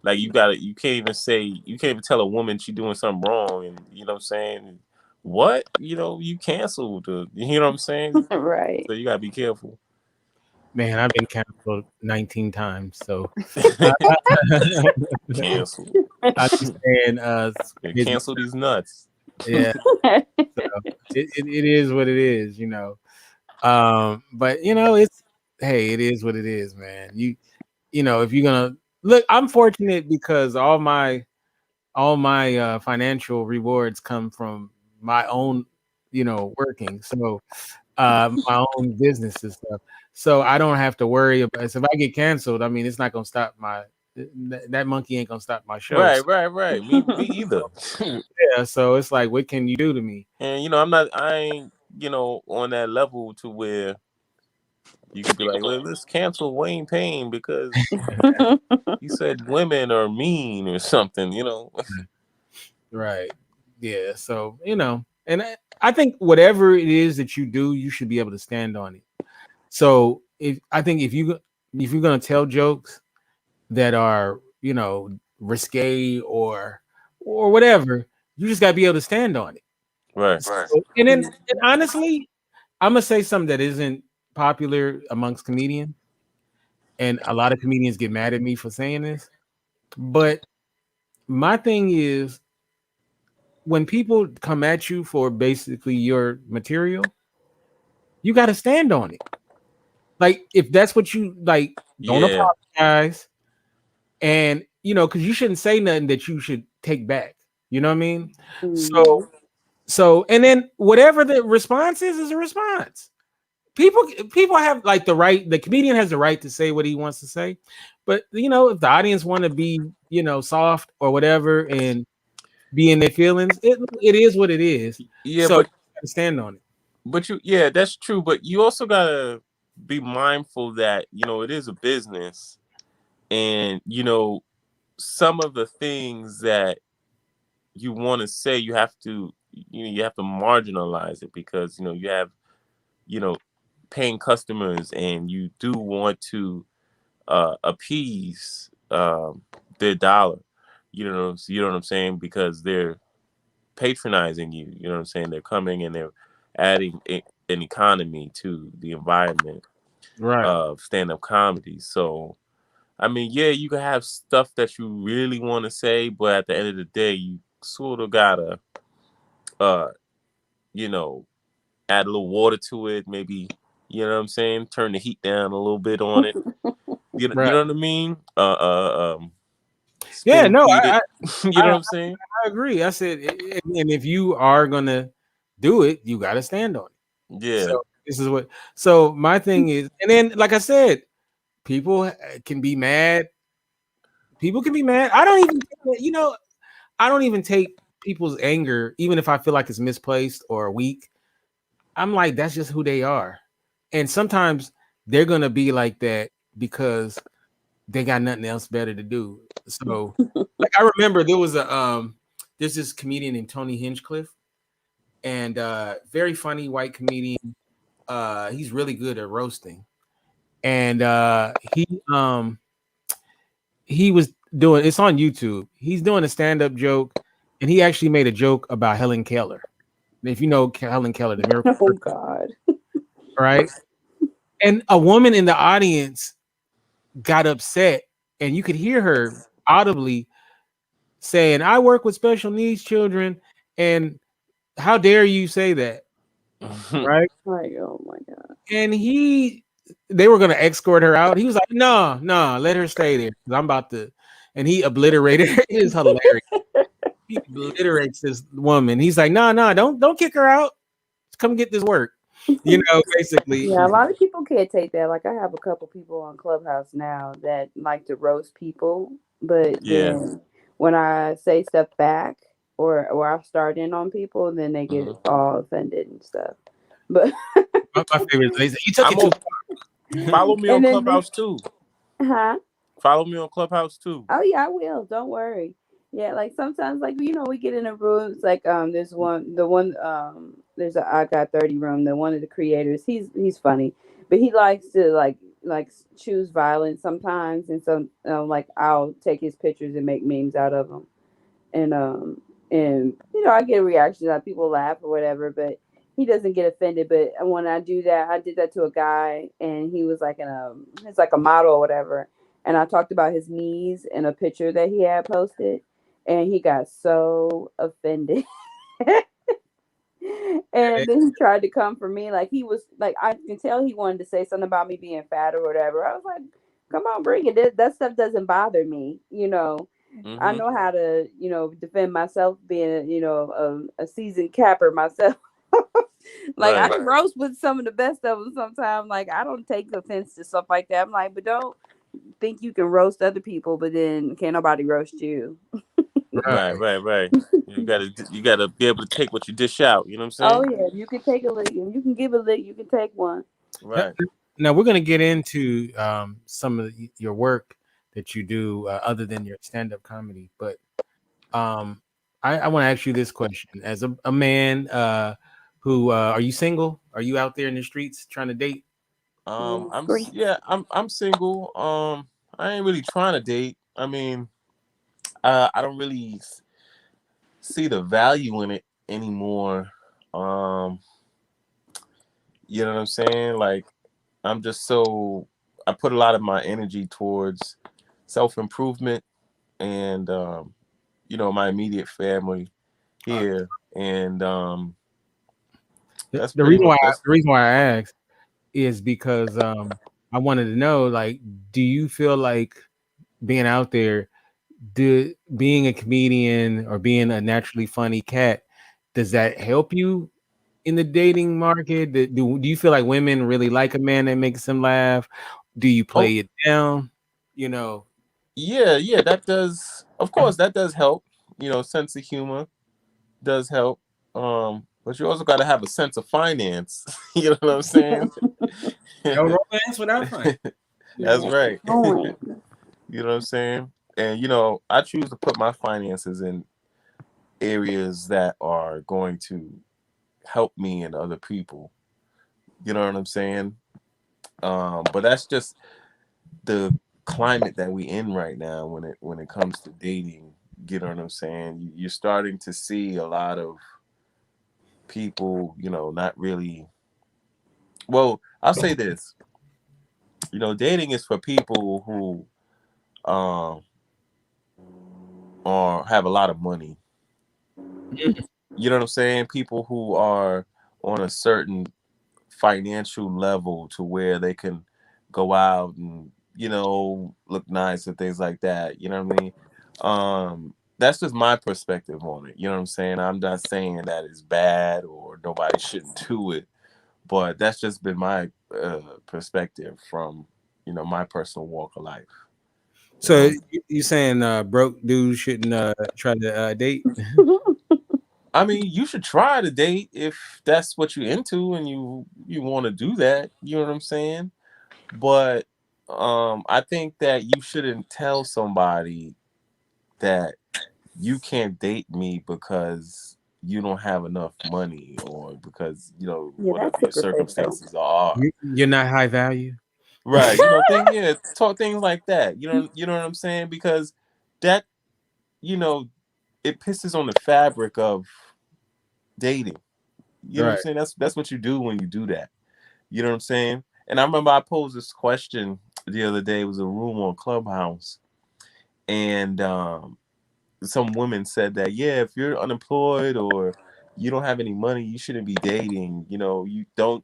like you can't even tell a woman she doing something wrong, and you know what I'm saying. What you canceled? You know what I'm saying? Right. So you gotta be careful. Man, I've been canceled 19 times. So I, Cancel. I be saying, busy. Cancel these nuts. Yeah. So it is what it is, but it's, hey, it is what it is, man. If you're gonna look, I'm fortunate because all my financial rewards come from my own, working. So my own business and stuff. So I don't have to worry about. So if I get canceled, I mean, it's not gonna stop that monkey ain't gonna stop my show. So, Right. Me either. yeah. So it's like, what can you do to me? And I ain't on that level to where you could be like, well, let's cancel Wayne Payne because he said women are mean or something. Right. Yeah. So and I think whatever it is that you do, you should be able to stand on it. So if you're gonna tell jokes that are risque or whatever, you just gotta be able to stand on it. Right. So, and honestly, I'm gonna say something that isn't popular amongst comedians, and a lot of comedians get mad at me for saying this. But my thing is, when people come at you for basically your material, you got to stand on it. Like if that's what you like, don't Yeah. apologize, and because you shouldn't say nothing that you should take back. You know what I mean? So, Mhm. and then whatever the response is a response. People have like the right. The comedian has the right to say what he wants to say, but if the audience want to be soft or whatever and be in their feelings, it is what it is. Yeah, So you but gotta stand on it. yeah, that's true. But you also gotta be mindful that it is a business, and some of the things that you want to say, you have to marginalize it because you have you know paying customers, and you do want to appease their dollar. You know what I'm saying, because they're patronizing you. You know what I'm saying? They're coming and they're adding an economy to the environment Right. of stand-up comedy. So I mean, yeah, you can have stuff that you really want to say, but at the end of the day, you sort of gotta, uh, you know, add a little water to it. Maybe, you know what I'm saying? Turn the heat down a little bit on it. You Right. know what I mean? Yeah. Spoon No. feed it. I You know what I'm saying? I agree. I said, and if you are gonna do it, you got to stand on it. Yeah. So this is what. So my thing is, and then like I said, people can be mad. People can be mad. I don't even, I don't even take people's anger, even if I feel like it's misplaced or weak. I'm like, that's just who they are. And sometimes they're gonna be like that because they got nothing else better to do. So, like, I remember there's this comedian named Tony Hinchcliffe, and very funny white comedian. He's really good at roasting, and he was doing it's on YouTube. He's doing a stand-up joke, and he actually made a joke about Helen Keller. If you know Helen Keller, the miracle Oh worker, God. right? And a woman in the audience got upset, and you could hear her audibly saying, "I work with special needs children, and how dare you say that?" Right? Like, oh my God. And they were gonna escort her out. He was like, "No, no, let her stay there because I'm about to." And he obliterated her. It is hilarious. He obliterates this woman. He's like, "No, no, don't kick her out. Come get this work." Basically. Yeah, a lot of people can't take that. Like, I have a couple people on Clubhouse now that like to roast people, but Yeah. then when I say stuff back or I start in on people, then they get all offended and stuff. But My favorite is they say, "You took I'm it too on. Follow me on and then Clubhouse too. huh? Follow me on Clubhouse too. Oh yeah, I will. Don't worry. Yeah, like sometimes, like we get in a rooms. Like there's there's a I Got 30 room. The one of the creators, he's funny, but he likes to choose violence sometimes, and so like I'll take his pictures and make memes out of them, and I get reactions out, people laugh or whatever, but he doesn't get offended. But when I do that, I did that to a guy, and he was like it's like a model or whatever, and I talked about his knees in a picture that he had posted, and he got so offended. And then he tried to come for me, like he was like, I can tell he wanted to say something about me being fat or whatever. I was like, come on, bring it. That stuff doesn't bother me, I Mm-hmm. know how to, defend myself, being, a seasoned capper myself. Like I Right. can roast with some of the best of them sometimes. Like I don't take offense to stuff like that. I'm like, but don't think you can roast other people, but then can't nobody roast you. Right. right." Right. Right. You gotta be able to take what you dish out. You know what I'm Oh saying? yeah, you can take a lick, and you can give a lick. You can take one. Now, Right. now we're going to get into some of your work that you do other than your stand-up comedy, but um, I want to ask you this question: as a man who are you single? Are you out there in the streets trying to date? Great. I'm single. I ain't really trying to date. I mean, I don't really see the value in it anymore. Um, you know what I'm saying? Like, I'm just so I put a lot of my energy towards self improvement and my immediate family Uh, here, and the, that's the pretty reason much why that's. the reason why I asked is because I wanted to know, like, do you feel like being out there, being a comedian or being a naturally funny cat, does that help you in the dating market? Do you feel like women really like a man that makes them laugh? Do you Oh play it down? You know, yeah, yeah, that does. Of course, that does help. Sense of humor does help. But you also got to have a sense of finance. You know what I'm saying? no romance without fun. That's That's the right. point. You know what I'm saying? And I choose to put my finances in areas that are going to help me and other people. You know what I'm saying? But that's just the climate that we in right now when it comes to dating. You know what I'm saying? You're starting to see a lot of people, not really. Well, I'll say this. Dating is for people who um are have a lot of money. You know what I'm saying? People who are on a certain financial level to where they can go out and look nice and things like that. You know what I mean? that's just my perspective on it. You know what I'm saying? I'm not saying that it's bad or nobody shouldn't do it, but that's just been my perspective from my personal walk of life. You So know, you saying broke dudes shouldn't try to date? I mean, you should try to date if that's what you're into and you want to do that. You know what I'm saying? But I think that you shouldn't tell somebody that you can't date me because you don't have enough money or because Yeah, whatever that's your superficial. circumstances are. You're not high value. Right. Talk things like that. You know what I'm saying? Because that, you know, it pisses on the fabric of dating. You know what I'm Right. saying? That's what you do when you do that. You know what I'm saying? And I remember I posed this question the other day. It was a room on Clubhouse, and some women said that, yeah, if you're unemployed or you don't have any money, you shouldn't be dating.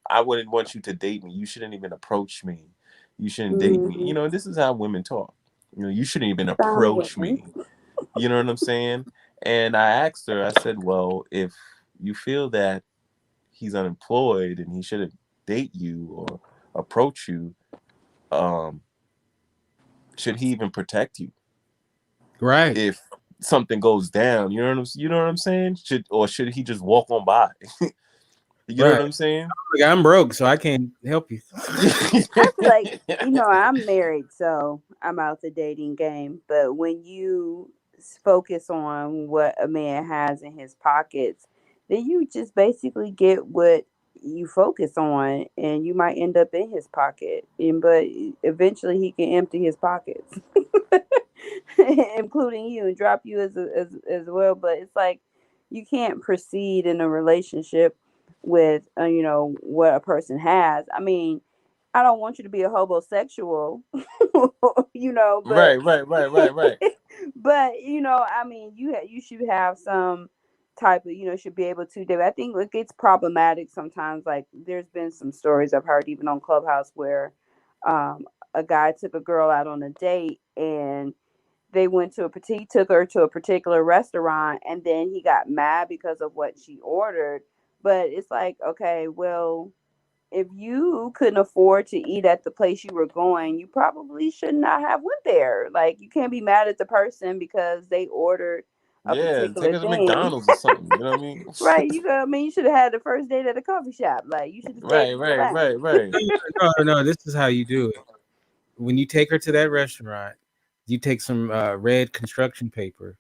I wouldn't want you to date me. You shouldn't even approach me. You shouldn't date me. Mm-hmm. This is how women talk. You shouldn't even Some approach women. me. You know what I'm saying? And I asked her, I said, well, if you feel that he's unemployed and he shouldn't date you or approach you, um, should he even protect you Right. if something goes down? You know what I'm saying? Should he just walk on by? You know Right. what I'm saying? Like, I'm broke, so I can't help you. I feel like, I'm married, so I'm out the dating game. But when you focus on what a man has in his pockets, then you just basically get what you focus on, and you might end up in his pocket. But eventually, he can empty his pockets, including you, and drop you as well. But it's like you can't proceed in a relationship with what a person has. I mean, I don't want you to be a homosexual, but Right, right, right, right, right. but I mean, you should have some type of, should be able to do. I think it gets problematic sometimes. Like there's been some stories I've heard even on Clubhouse where a guy took a girl out on a date, and they went to he took her to a particular restaurant, and then he got mad because of what she ordered. But it's like, okay, well, if you couldn't afford to eat at the place you were going, you probably should not have went there. Like you can't be mad at the person because they ordered a Yeah, take particular her to thing. McDonald's or something. You know what I mean? Right, I mean, you should have had the first date at a coffee shop. Like you should have stayed Right, in your right, lane. right, right. No, no, this is how you do it. When you take her to that restaurant, you take some red construction paper,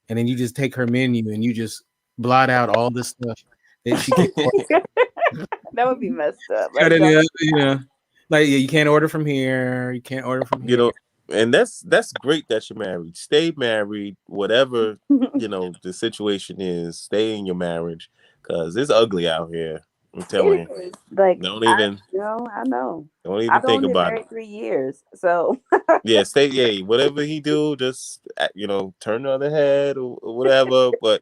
and then you just take her menu and you just blot out all the stuff that she can't order. That would be messed up. Cut Like it don't. up, like, yeah, you can't order from here. You can't order from you here. know, and that's great that you're married. Stay married, whatever the situation is. Stay in your marriage because it's ugly out here. I'm telling It you. is like Don't even I know. don't even I've think only been about it. married 3 years, so Yeah, stay. Yeah, whatever he do, just turn the other head or whatever. But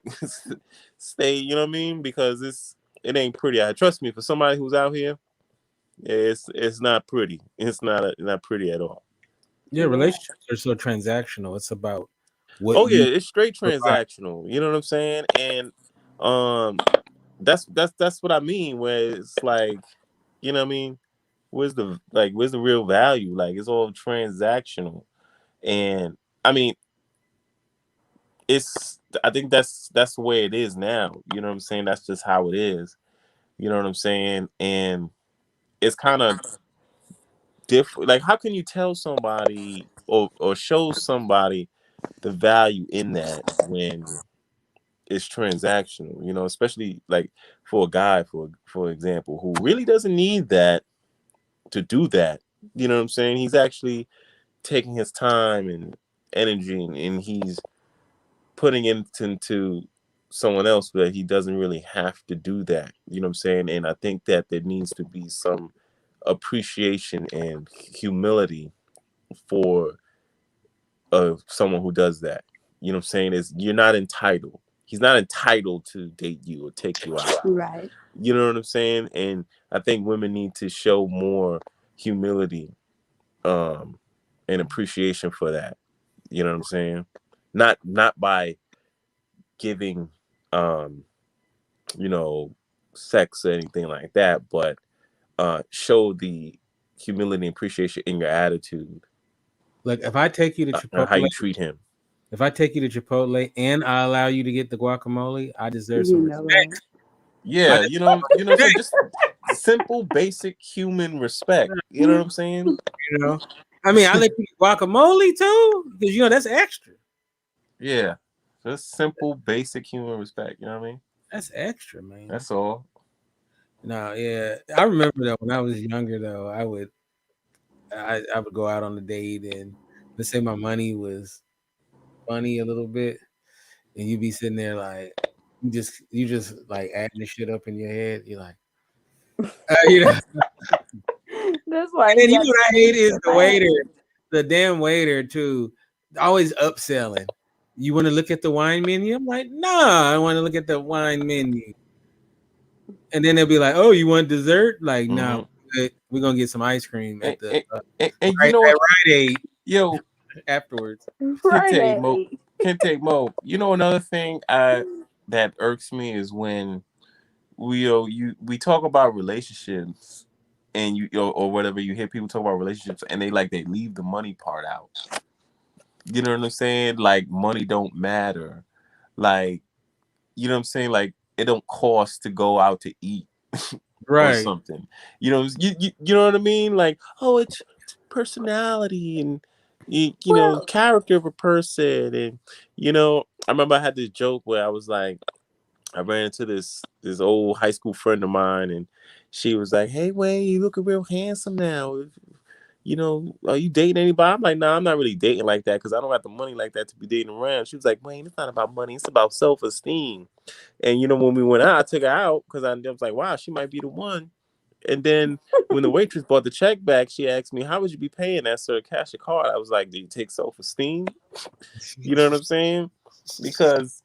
stay. You know what I mean? Because it ain't pretty. I trust me. For somebody who's out here, it's not pretty. It's not pretty at all. Yeah, yeah. relationships are so transactional. It's about what Oh yeah, you it's straight provide. transactional. You know what I'm saying? And um, that's what I mean. Where it's like, you know what I mean? Where's the real value? Like it's all transactional. And I mean, I think that's the way it is now. You know what I'm saying? That's just how it is. You know what I'm saying? And it's kind of different. Like, how can you tell somebody or show somebody the value in that when it's transactional? Especially like for a guy, for example, who really doesn't need that to do that. You know what I'm saying? He's actually taking his time and energy, and he's putting it into someone else, but he doesn't really have to do that. You know what I'm saying? And I think that there needs to be some appreciation and humility for someone who does that. You know what I'm saying? Is you're not entitled. He's not entitled to date you or take you out. Right. You know what I'm saying? And I think women need to show more humility and appreciation for that. You know what I'm saying? Not by giving, you know, sex or anything like that, but show the humility and appreciation in your attitude, Look, if I take you to and how Chipotle, you treat him. if I take you to Chipotle and I allow you to get the guacamole, I deserve You some know what? respect. I Yeah, deserve you know what I'm saying? respect. Just simple, basic human respect. You know what I'm saying? You know, I mean, I let you get guacamole too because that's extra. Yeah. Just simple, basic human respect. You know what I mean? That's extra, man. That's all. No, yeah, I remember though when I was younger though, I would go out on a date and let's say my money was funny a little bit, and you'd be sitting there like you just like adding the shit up in your head. You're like, you know. That's why And then he you got know what I to hate be is so the fast. waiter, the damn waiter too, always upselling. You want to look at the wine menu? I'm like, nah, I want to look at the wine menu. And then they'll be like, oh, you want dessert? Like, no, Hmm. we're gonna get some ice cream And, at the and, and you right know at what? Rite Aid Yo, afterwards. Kente Mo, Friday. Kente Mo. You know another thing that irks me is when we talk about relationships, and or whatever, you hear people talk about relationships and they leave the money part out. You know what I'm saying? Like money don't matter. Like, you know what I'm saying? Like it don't cost to go out to eat or Right. something. You know what I mean? Like, oh, it's personality and Well, character of a person. And I remember I had this joke where I was like, I ran into this old high school friend of mine, and she was like, "Hey, Wayne, you looking real handsome now. Are you dating anybody?" I'm like, "Nah, I'm not really dating like that because I don't got the money like that to be dating around." She was like, "Wayne, it's not about money. It's about self-esteem." And when we went out, I took her out because I was like, "Wow, she might be the one." And then when the waitress brought the check back, she asked me, "How would you be paying that, sir? Cash or card?" I was like, "Do you take self-esteem?" You know what I'm saying? Because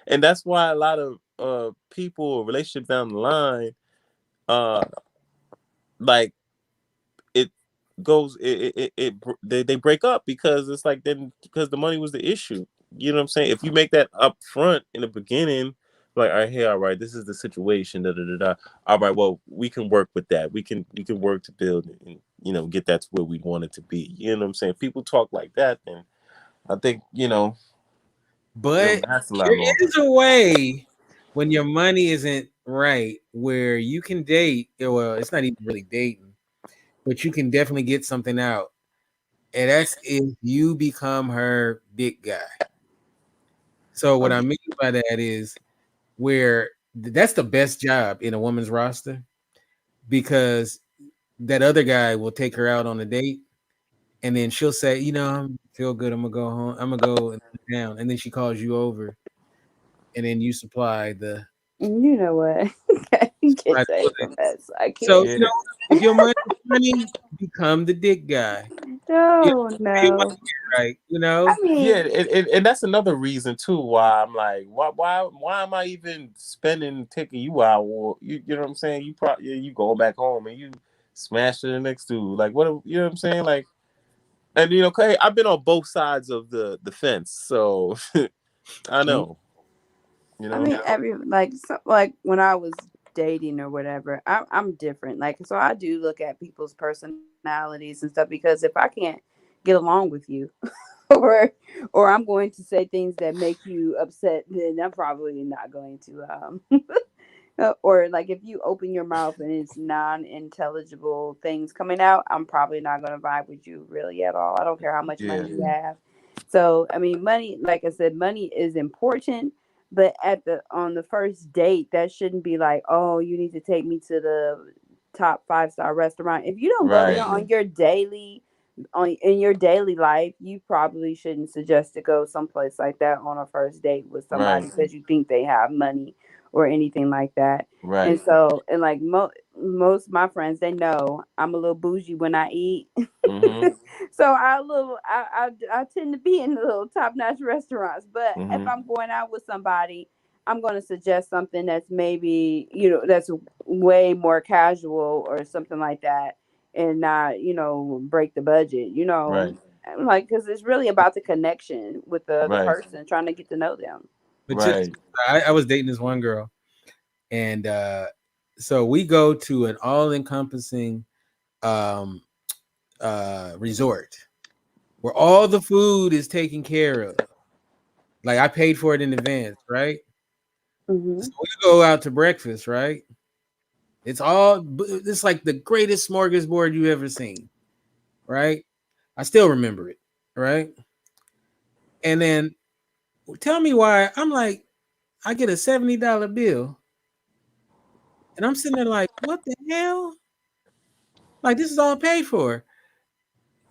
and that's why a lot of people or relationships down the line, uh like it they break up because it's like, then because the money was the issue. You know what I'm saying? If you make that up front in the beginning, like, all right, hey, all right, this is the situation, da da da da. All right, well, we can work with that. We can work to build it and get that to where we want it to be. You know what I'm saying? If people talk like that, then I think it'll But last a lot there longer. is a way when your money isn't right where you can date. Well, it's not even really dating, but you can definitely get something out. And that's if you become her big guy. So what I mean by that is where that's the best job in a woman's roster because that other guy will take her out on a date and then she'll say, I feel good. I'm gonna go home. I'm gonna go down. And then she calls you over and then you supply the you know what? I can't supply say the the pudding. mess. I So, can't. Yeah. if your money is funny, become the dick guy. You No, know, your no. money is I right. Yeah, mean, and that's another reason too why I'm like, why am I even spending taking you out? Or you know what I'm saying? You probably, you going back home and you smash the next dude. Like, what, you know what I'm saying? Like, and hey, I've been on both sides of the fence, so I Mm. know. You I know. mean, like when I was dating or whatever, I'm different. Like, so I do look at people's personalities and stuff because if I can't get along with you, or or I'm going to say things that make you upset, then I'm probably not going to or like if you open your mouth and it's non-intelligible things coming out, I'm probably not going to vibe with you really at all. I don't care how much Yeah. money you have. So I mean, money, like I said, money is important, but at the on the first date, that shouldn't be like, oh, you need to take me to the top 5-star restaurant. If you don't go there Right. on your daily on in your daily life, you probably shouldn't suggest to go someplace like that on a first date with somebody Right. because you think they have money or anything like that. And Right. so, and like most of my friends, they know I'm a little bougie when I eat. Mhm. So I tend to be in the little top notch restaurants. But if Mhm. I'm going out with somebody, I'm going to suggest something that's maybe that's way more casual or something like that, and not break the budget. Right. Like, because it's really about the connection with the other Right. person, trying to get to know them. But just, Right. I was dating this one girl, and so we go to an all-encompassing um, resort where all the food is taken care of. Like I paid for it in advance, right? So Hmm. we go out to breakfast, right? It's like the greatest smorgasbord you've ever seen, right? I still remember it, right? And then tell me why I'm like, I get a $70 bill, and I'm sitting there like, what the hell? Like this is all paid for.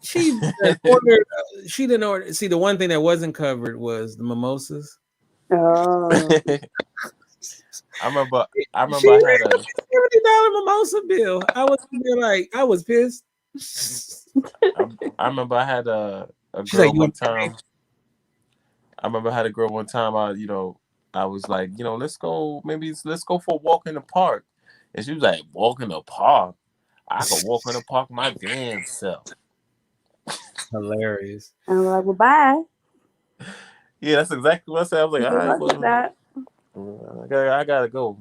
She ordered. She didn't order. See, the one thing that wasn't covered was the mimosas. Oh. I remember. I She remember I had raised a a. $70 mimosa bill. I was there like, I was pissed. I, I remember I had a She's like, girl you one want time. I remember I had a girl one time. I was like, let's go. Maybe let's go for a walk in the park. And she was like, walk in the park. I could walk in the park my damn self. hilarious? I'm like, well, bye. Yeah, that's exactly what I said. I was like, all Good right, luck with well, that. I gotta go.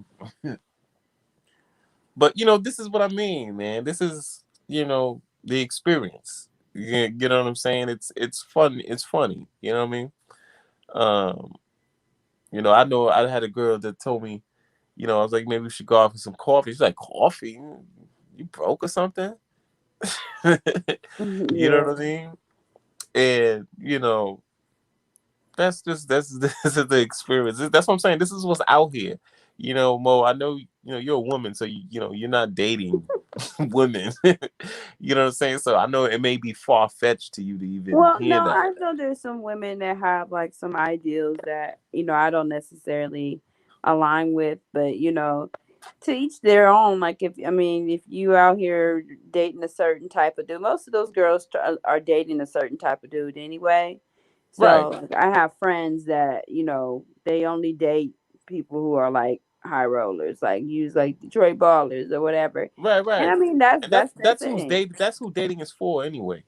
But this is what I mean, man. This is the experience. You know what I'm saying? It's fun. It's funny. You know what I mean? Um, I know I had a girl that told me, I was like, maybe we should go out for some coffee. She's like, coffee? You broke or something? Mhm. You know Yeah. what I mean? And that's just this is the experience. That's what I'm saying. This is what's out here. Mo, I know you're a woman, so you're not dating women. You know what I'm saying? So I know it may be far fetched to you to even Well, hear no, that. I know there's some women that have like some ideals that, I don't necessarily align with, but to each their own. Like, if you out here dating a certain type of dude, most of those girls are dating a certain type of dude anyway. Right, So, like, I have friends that, they only date people who are like high rollers, like use like Detroit ballers or whatever. right, And right. I mean, that's And that's their thing. that's who dating is for anyway.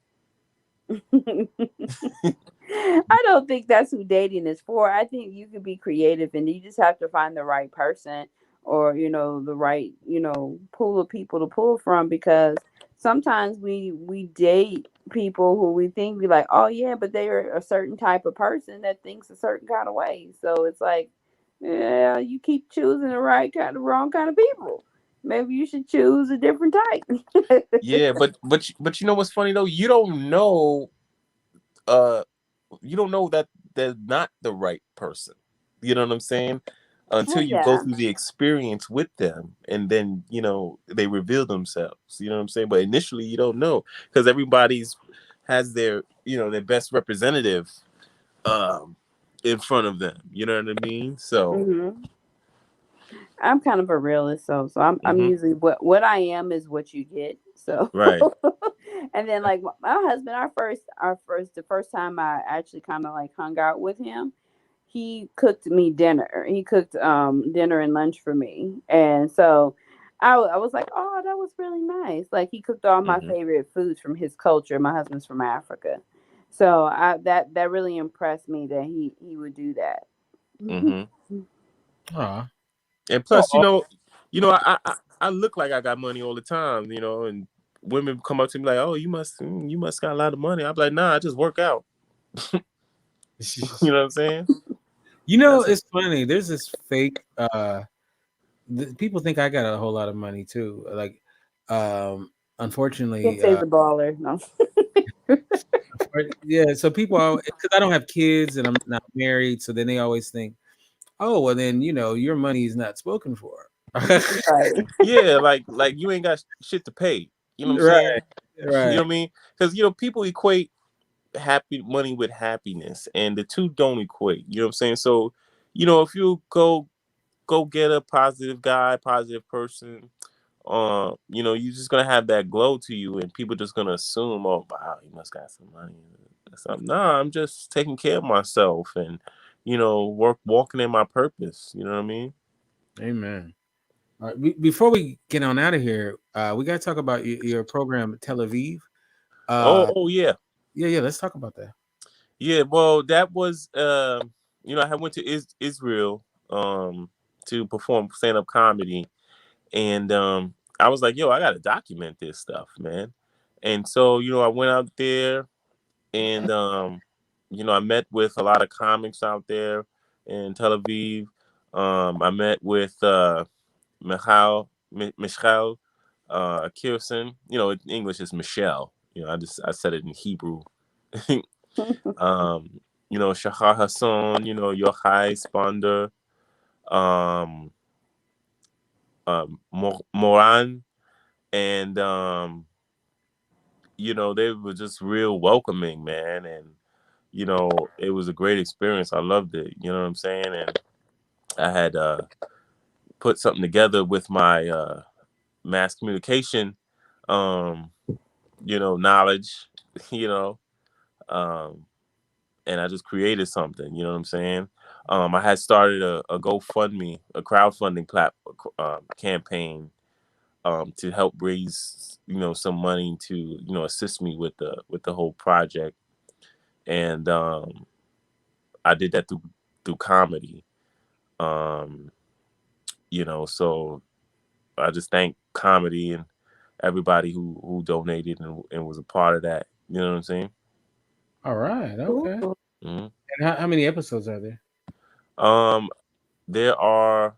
I don't think that's who dating is for. I think you can be creative and you just have to find the right person, or, the right, pool of people to pull from, because sometimes we date people who we think be like, oh yeah, but they are a certain type of person that thinks a certain kind of way. So it's like, yeah, you keep choosing the right kind of wrong kind of people. Maybe you should choose a different type. Yeah, but you know what's funny though? Uh you don't know that they're not the right person. You know what I'm saying? Until Well, you go yeah. through the experience with them, and then they reveal themselves. You know what I'm saying? But initially you don't know, because everybody's has their best representative um in front of them. You know what I mean? So Hmm. I'm kind of a realist, so I'm hmm usually what I am is what you get. So, right. and then like my husband, the first time I actually kind of like hung out with him, he cooked me dinner. He cooked dinner and lunch for me, and so I was like, oh, that was really nice. Like, he cooked all my hmm favorite foods from his culture. My husband's from Africa, so that really impressed me that he would do that. hmm Aw. And plus, Oh, I look like I got money all the time, and women come up to me like, "Oh, you must got a lot of money." I'm like, "Nah, I just work out." You know what I'm saying? That's it's funny. There's this fake. People think I got a whole lot of money too. Like, Can't unfortunately, say the baller. No. yeah. So people, because I don't have kids and I'm not married, so then they always think, oh, well, then your money is not spoken for. Right. yeah, like you ain't got shit to pay. You know what I'm Right, saying? You know right. what I mean? Because people equate happy money with happiness, and the two don't equate. You know what I'm saying? So, if you go get a positive guy, positive person, you're just gonna have that glow to you, and people just gonna assume, oh, wow, he must got some money. Nah, I'm just taking care of myself, and walking in my purpose. You know what I mean? Amen. All right, before we get on out of here, we got to talk about your program, Tel Aviv. Oh, Uh, oh yeah. Yeah. Let's talk about that. Yeah, well, that was I had went to Israel to perform stand up comedy, and I was like, yo, I gotta document this stuff, man. And so I went out there, and I met with a lot of comics out there in Tel Aviv. I met with Michal Kirsten. In English is Michelle. I said it in Hebrew. um, Shahar Hassan, Yochai Sponder, um, Moran, and they were just real welcoming, man, and it was a great experience. I loved it. You know what I'm saying? And I had put something together with my mass communication, um, knowledge, you know, um, and I just created something. You know what I'm saying? I had started a GoFundMe, a crowdfunding campaign to help raise some money to assist me with the whole project, and I did that through comedy. Um, so I just thank comedy and everybody who donated and was a part of that. You know what I'm saying? All right. Okay. Ooh. Hmm. And how many episodes are there? Um, there are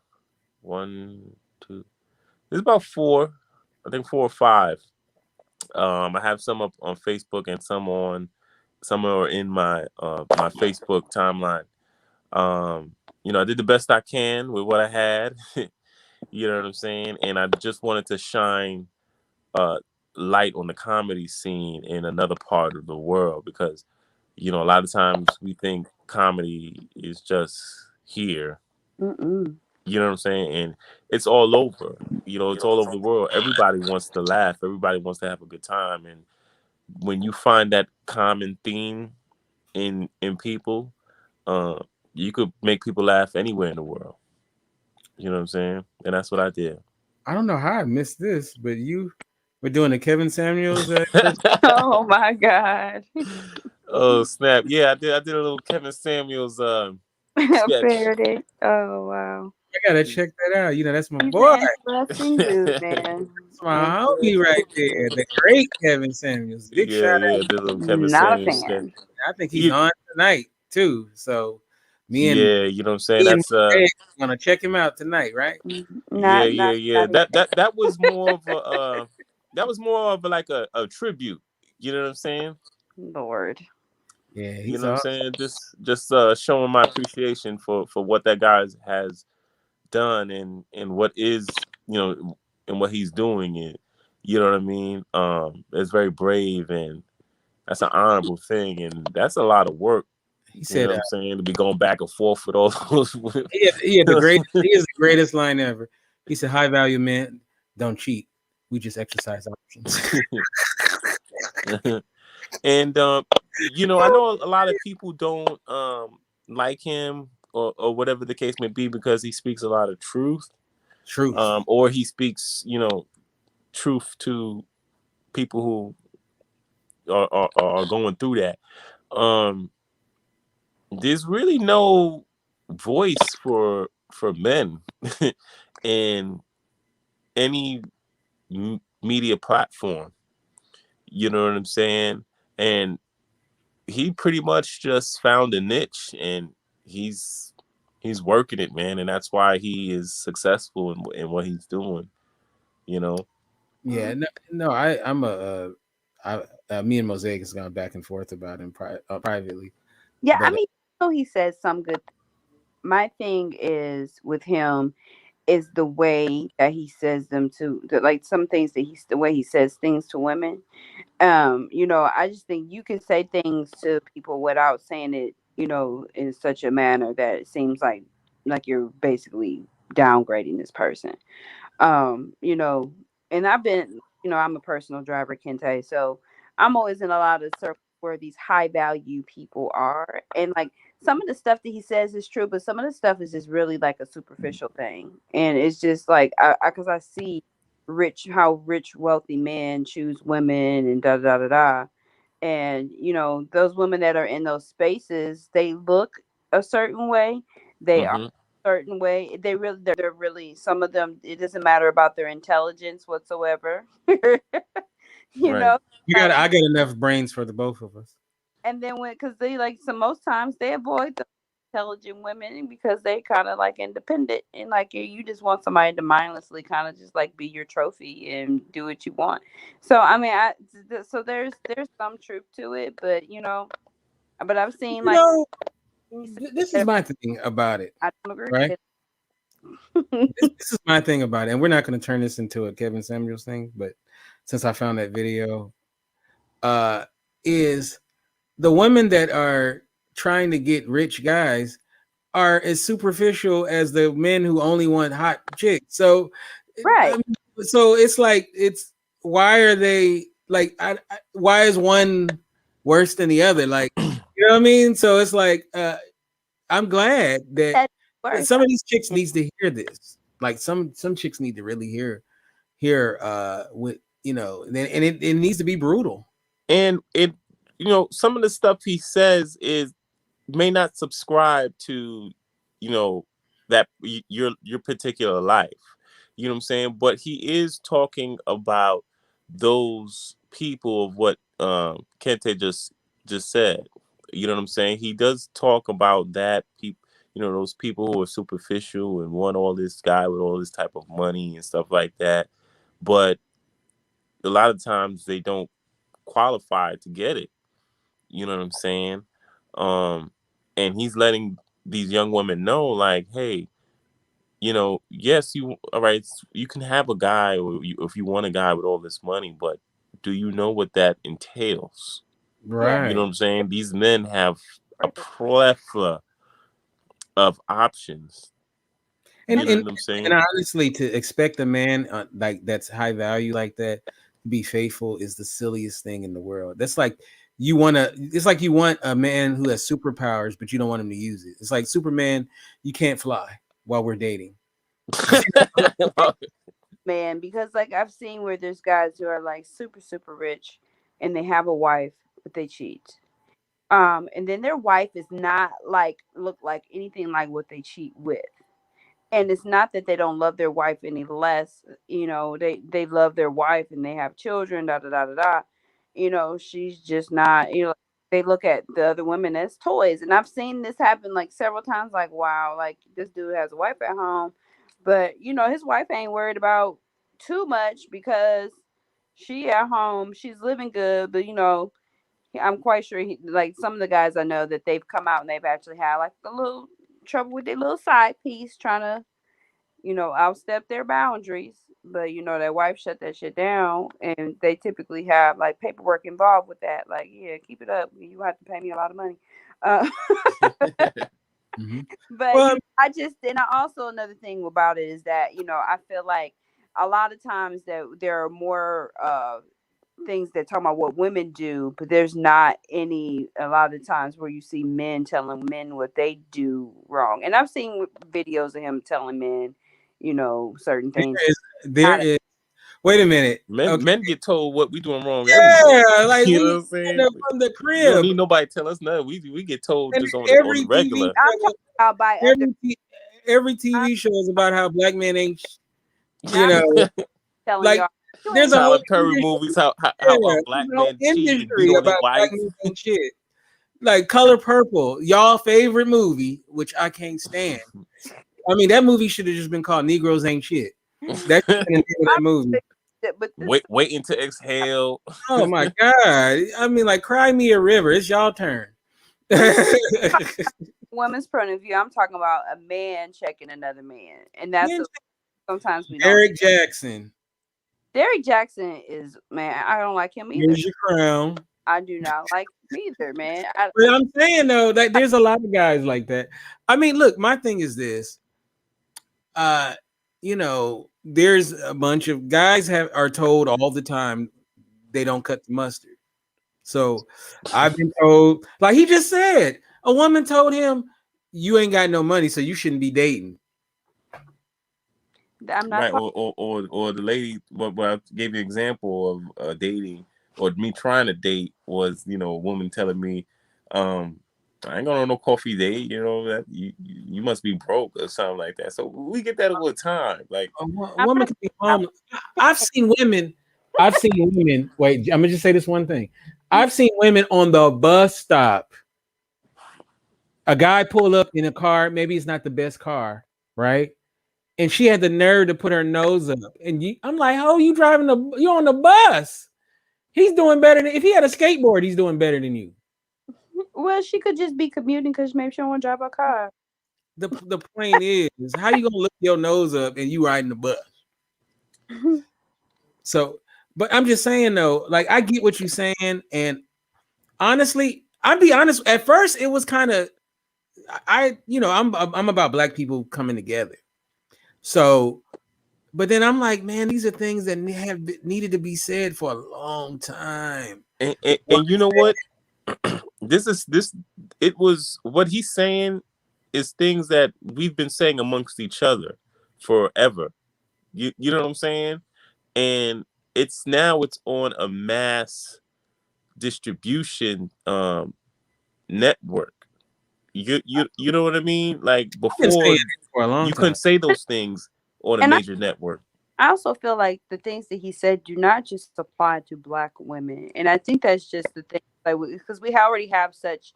one, two. There's about four. I think four or five. I have some up on Facebook and some are in my Facebook timeline. I did the best I can with what I had. You know what I'm saying? And I just wanted to shine uh, light on the comedy scene in another part of the world because, a lot of times we think comedy is just here. Mm-mm. You know what I'm saying? And it's all over. It's all over the world. Everybody wants to laugh. Everybody wants to have a good time. And when you find that common theme in people, uh, you could make people laugh anywhere in the world. You know what I'm saying? And that's what I did. I don't know how I missed this, but you were doing the Kevin Samuels. Oh my God. Oh snap! Yeah, I did. I did a little Kevin Samuels sketch. Parody. Oh wow. I gotta check that out. That's my He's boy. an interesting dude, man. That's my homie right Interesting. there. The great Kevin Samuels. Big shout Yeah, out. yeah, I did a little Kevin Not a Samuels sketch. fan. I think he's You, on tonight too. So me and yeah, you know what I'm saying. me and That's Mosaic gonna check him out tonight, right? yeah, Not yeah, not yeah. not That was more of a that was more of like a tribute. You know what I'm saying? Lord. Yeah, You he's know what I'm awesome. saying? Just showing my appreciation for what that guy has done and what is and what he's doing and you know what I mean. It's very brave and that's an honorable thing and that's a lot of work. He You know said what I'm saying? To be going back and forth with all those. he had the great he is the greatest line ever. He said, "High value men don't cheat. We just exercise options." And I know a lot of people don't like him or whatever the case may be because he speaks a lot of truth, Truth. or he speaks truth to people who are going through that. Um, there's really no voice for men in any media platform. You know what I'm saying? And he pretty much just found a niche and he's he's working it, man, and that's why he is successful in what he's doing. You know. Yeah, no, I'm me and Mosaic has gone back and forth about him privately, Yeah, I but mean, he says some good. My thing is with him is the way that he says them like some things that the way he says things to women. I just think you can say things to people without saying it, in such a manner that it seems like you're basically downgrading this person. um you know and I've been, I'm a personal driver, Kente, so I'm always in a lot of circles where these high value people are, and like some of the stuff that he says is true, but some of the stuff is just really like a superficial thing, and it's just like because I see how rich wealthy men choose women and da da da da, And those women that are in those spaces, they look a certain way, they are Mm-hmm. a certain way, they're really, some of them, it doesn't matter about their intelligence whatsoever. you Right. know I got enough brains for the both of us. and then when, because they like, so most times they avoid the intelligent women because they kind of like independent, and like you just want somebody to mindlessly kind of just like be your trophy and do what you want. So I mean, so there's some truth to it, but but I've seen You like know, cases this is that my thing about it, I don't agree right? with. This is my thing about it, and we're not going to turn this into a Kevin Samuels thing, but since I found that video, uh, is the women that are trying to get rich guys are as superficial as the men who only want hot chicks. So, I Right. mean, so it's like why are they like why is one worse than the other? Like, you know what I mean? So it's like I'm glad that That's worse. some of these chicks needs to hear this. Like some chicks need to really hear what and it needs to be brutal. And some of the stuff he says is may not subscribe to, you know, your particular life. You know what I'm saying? But he is talking about those people of what Kente just said. You know what I'm saying? He does talk about that people, those people who are superficial and want all this guy with all this type of money and stuff like that. But a lot of times they don't qualify to get it. You know what I'm saying? Um, and he's letting these young women know, like, hey, yes, you all right. You can have a guy, or if you want a guy with all this money, but do you know what that entails? Yeah. You know what Right. I'm saying? These men have a plethora of options. And You know and what I'm and saying? honestly, to expect a man like that's high value like that to be faithful is the silliest thing in the world. That's like it's like you want a man who has superpowers, but you don't want him to use it. It's like Superman, you can't fly while we're dating. Man, because like I've seen where there's guys who are like super super rich and they have a wife but they cheat. And then their wife is not like look like anything like what they cheat with. And it's not that they don't love their wife any less. They love their wife and they have children, da da da da da. She's just not, they look at the other women as toys. And I've seen this happen like several times, like, wow, like this dude has a wife at home, but his wife ain't worried about too much because she at home, she's living good. But I'm quite sure like some of the guys I know that they've come out and they've actually had like a little trouble with their little side piece trying to outstep their boundaries. But their wife shut that shit down, and they typically have like paperwork involved with that. Like, yeah, keep it up. You have to pay me a lot of money. Uh, Mhm. but Well, I also, another thing about it is that I feel like a lot of times that there are more things that talk about what women do, but there's not any a lot of times where you see men telling men what they do wrong. And I've seen videos of him telling men, certain there things. is there Not is wait a minute. men Okay. men get told what we doing wrong every day. Yeah, like You know what we I'm saying? from the You don't crib. need nobody to tell us nothing. We get told And just on the every TV regular. I'm show, talking about by other. every T- every I'm, TV show is about how black men ain't, you I'm know, telling like y'all, you there's ain't a no. whole Tyler Perry industry, movies, how yeah, black there's a whole men cheat and beat industry on their about black wife. men ain't shit. Like Color Purple, y'all favorite movie, which I can't stand. I mean, that movie should have just been called Negroes Ain't Shit. That should have been the name of that I'm movie. but this Waiting to exhale. Oh my god! I mean, like, cry me a river. It's y'all turn. we woman's point of view. I'm talking about a man checking another man, and Man, sometimes we don't. Derek Jackson, Derek Jackson is, man. I don't like him either. here's your crown. I do not like him either, man. But I'm saying though that there's a lot of guys like that. I mean, look, my thing is this. Uh, there's a bunch of guys are told all the time they don't cut the mustard. So I've been told, like he just said, a woman told him, "You ain't got no money, so you shouldn't be dating." I'm not Right, talking. or the lady. What I gave you an example of dating. or me trying to date was, a woman telling me, I ain't going on no coffee date, that you must be broke or something like that. So we get that all the time. Like, A I'm woman not. can be I'm homeless. I've seen women. I've seen women. Wait, I'm gonna just say this one thing. I've seen women on the bus stop. A guy pull up in a car. Maybe it's not the best car, right? And she had the nerve to put her nose up. And I'm like, oh, you on the bus. He's doing better than if he had a skateboard. He's doing better than you. well, she could just be commuting because maybe she don't want to drive a car. The point is, how you gonna lift your nose up and you riding the bus? So, but I'm just saying though, like I get what you're saying, and honestly, I'll be honest. At first, it was kind of I'm about black people coming together. So, but then I'm like, man, these are things that have needed to be said for a long time. and you know what? This it was what he's saying is things that we've been saying amongst each other forever. You know what I'm saying? And it's on a mass distribution network. You know what I mean? Like I've been saying before, it for a long you time. couldn't say those things on a And major network. I also feel like the things that he said do not just apply to black women, and I think that's just the thing. Like, because we already have such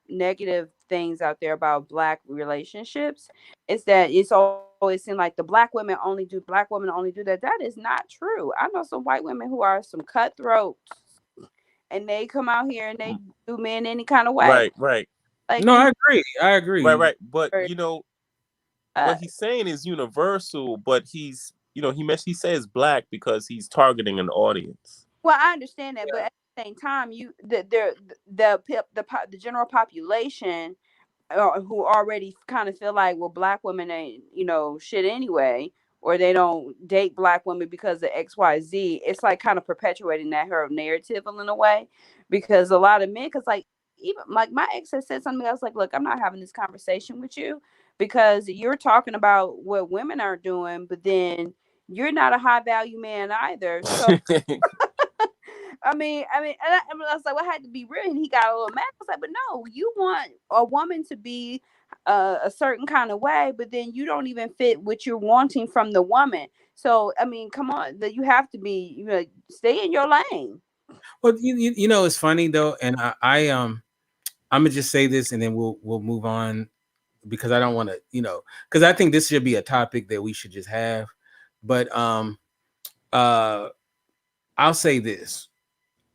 negative things out there about black relationships, is that it's always seemed like black women only do that. That is not true. I know some white women who are some cutthroats, and they come out here and they do men any kind of way. Right, Like No, you, I agree. I agree. right. But or, uh, what he's saying is universal. But he says black because he's targeting an audience. well, I understand that, but at the same time, the general population who already kind of feel like, well, black women ain't shit anyway, or they don't date black women because of XYZ. It's like kind of perpetuating that her narrative in a way, because a lot of men, because like even like my ex has said something. I was like, look, I'm not having this conversation with you because you're talking about what women are doing, but then you're not a high value man either. So I was like, well, I had to be real, and he got a little mad. I was like, but no, you want a woman to be a certain kind of way, but then you don't even fit what you're wanting from the woman. So, I mean, come on, that you have to be, stay in your lane. Well, it's funny though, and I'm gonna just say this, and then we'll move on because I don't want to, because I think this should be a topic that we should just have. But uh, I'll say this.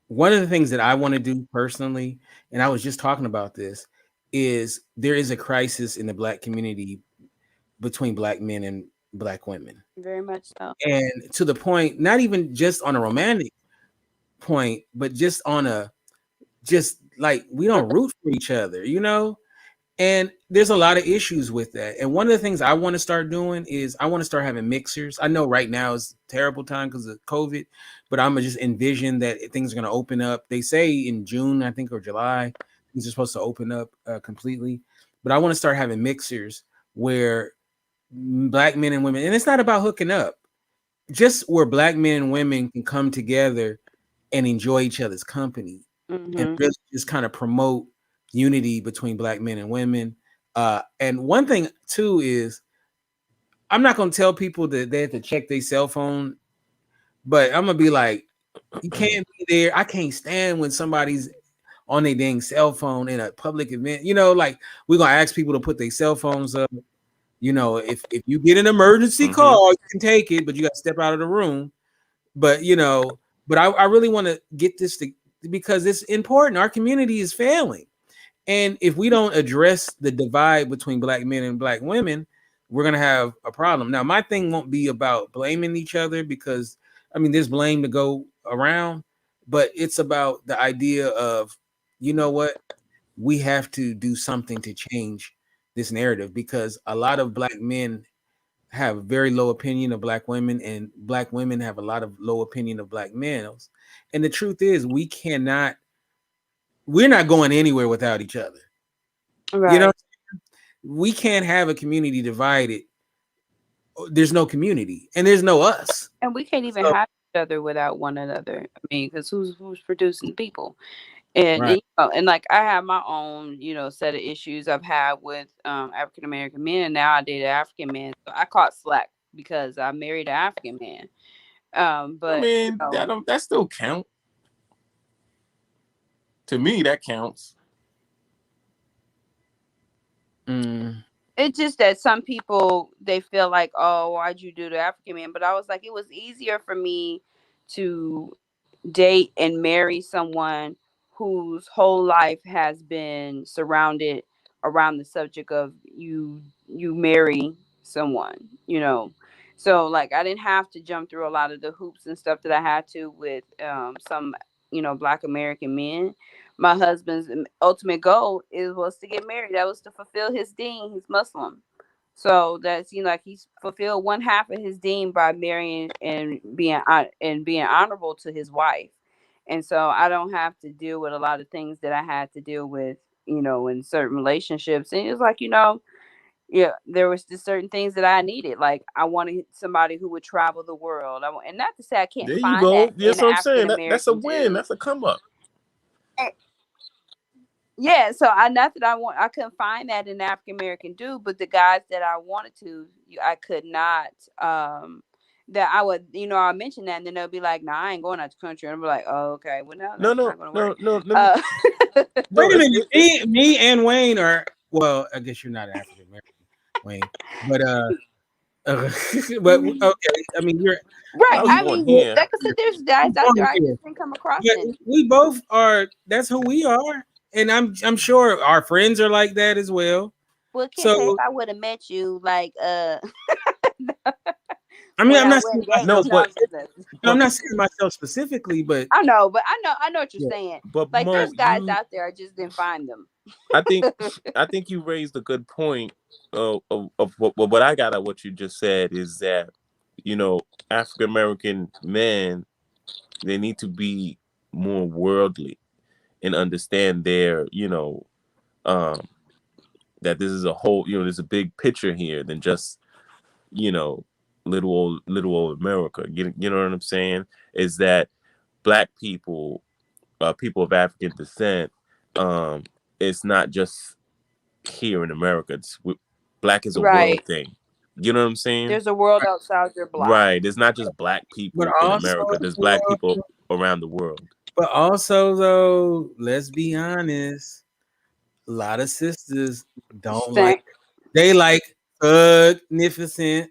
One of the things that I want to do personally, and I was just talking about this, is there is a crisis in the black community between black men and black women. Very much so. And to the point, not even just on a romantic point, but just like we don't root for each other, And there's a lot of issues with that. And one of the things I want to start doing is I want to start having mixers. I know right now is a terrible time because of COVID, but I'm gonna just envision that things are gonna open up. They say in June, I think, or July, things are supposed to open up completely. But I want to start having mixers where black men and women, and it's not about hooking up, just where black men and women can come together and enjoy each other's company and Mm-hmm. really just kind of promote unity between black men and women. And one thing too is I'm not gonna tell people that they have to check their cell phone, but I'm gonna be like, you can't be there. I can't stand when somebody's on their dang cell phone in a public event. Like we're gonna ask people to put their cell phones up. If you get an emergency call, you can take it, but you got to step out of the room. But I really want to get this because it's important. Our community is failing. And if we don't address the divide between black men and black women, we're going to have a problem. Now, my thing won't be about blaming each other because, there's blame to go around, but it's about the idea of, you know what? We have to do something to change this narrative because a lot of black men have very low opinion of black women and black women have a lot of low opinion of black males. And the truth is we're not going anywhere without each other. Right. We can't have a community divided. There's no community and there's no us. And we can't even have other without one another. I mean, because who's producing people? And, Right. you know, and like I have my own, you know, set of issues I've had with African American men, and now I date an African man. So I caught slack because I married an African man. I But you mean, know, that still count. To me, that counts. Mm. it's just that some people they feel like, oh, why'd you do the African man? But I was like, it was easier for me to date and marry someone whose whole life has been surrounded around the subject of you marry someone, you know. So like I didn't have to jump through a lot of the hoops and stuff that I had to with some, you know, Black American men. My husband's ultimate goal is was to get married. That was to fulfill his deen. He's Muslim. So that's, you know, like he's fulfilled one half of his deen by marrying and being honorable to his wife. And so I don't have to deal with a lot of things that I had to deal with, you know, in certain relationships. And it was like, you know, yeah, there was just certain things that I needed. Like I wanted somebody who would travel the world. And not to say I can't There you find go. that in That's an what I'm African saying. That's a American win. dude. That's a come up. Yeah, so I not that I want I couldn't find that in African American dude, but the guys that I wanted to, I could not. That I would, you know, I mention that, and then they'll be like, "Nah, I ain't going out the country," and I'm like, "Oh, okay, well, no, No, that's no, not going to no, work." no. Let me. Uh, No, Wait a minute. Me and Wayne are, well, I guess you're not African American, Wayne, but uh, but okay. I mean, you're right? I was I born mean, you're here. like I said, there's guys out there born I here. just didn't come across But any. we both are. That's who we are, and I'm sure our friends are like that as well. Well, can't say if So I would have met you like I mean, when I'm I not went saying dating No, myself. John. I'm but, not saying myself specifically, but I know, but I know what you're yeah. saying. but Like, Mo, there's guys out there I just didn't find them. I think, I think you raised a good point. Of what I got at what you just said is that, you know, African American men, they need to be more worldly and understand their, um, that this is a whole, there's a big picture here than just, you know, little old America. You know what I'm saying? Is that black people, people of African descent, um, it's not just here in America. Black is a world Right. thing. You know what I'm saying? There's a world outside your block. Right. There's not just black but people in also, America. There's black people around the world. but also though, let's be honest. A lot of sisters don't like. Stank. They like magnificent.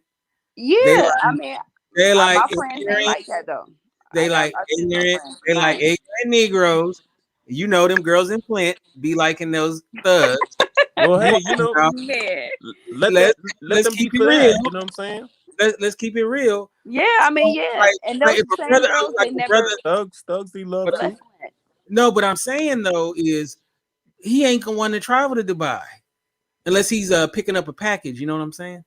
They Yeah, I like. mean, They like my friends ain't ignorant. like that though. They I got like about 2 of my ignorant. friends They that like ain't. ignorant Negroes. You know them girls in Flint be liking those thugs. Well, hey, You know, Man. let them let's let let's them be keep it for real. that. You know what I'm saying? Let's keep it real. Yeah, I So, mean, yeah, like, and like those if the a same brother, girls like they a brother, never Thugs they love but too. left Flint. no, but I'm saying though is he ain't gonna want to travel to Dubai unless he's picking up a package. You know what I'm saying?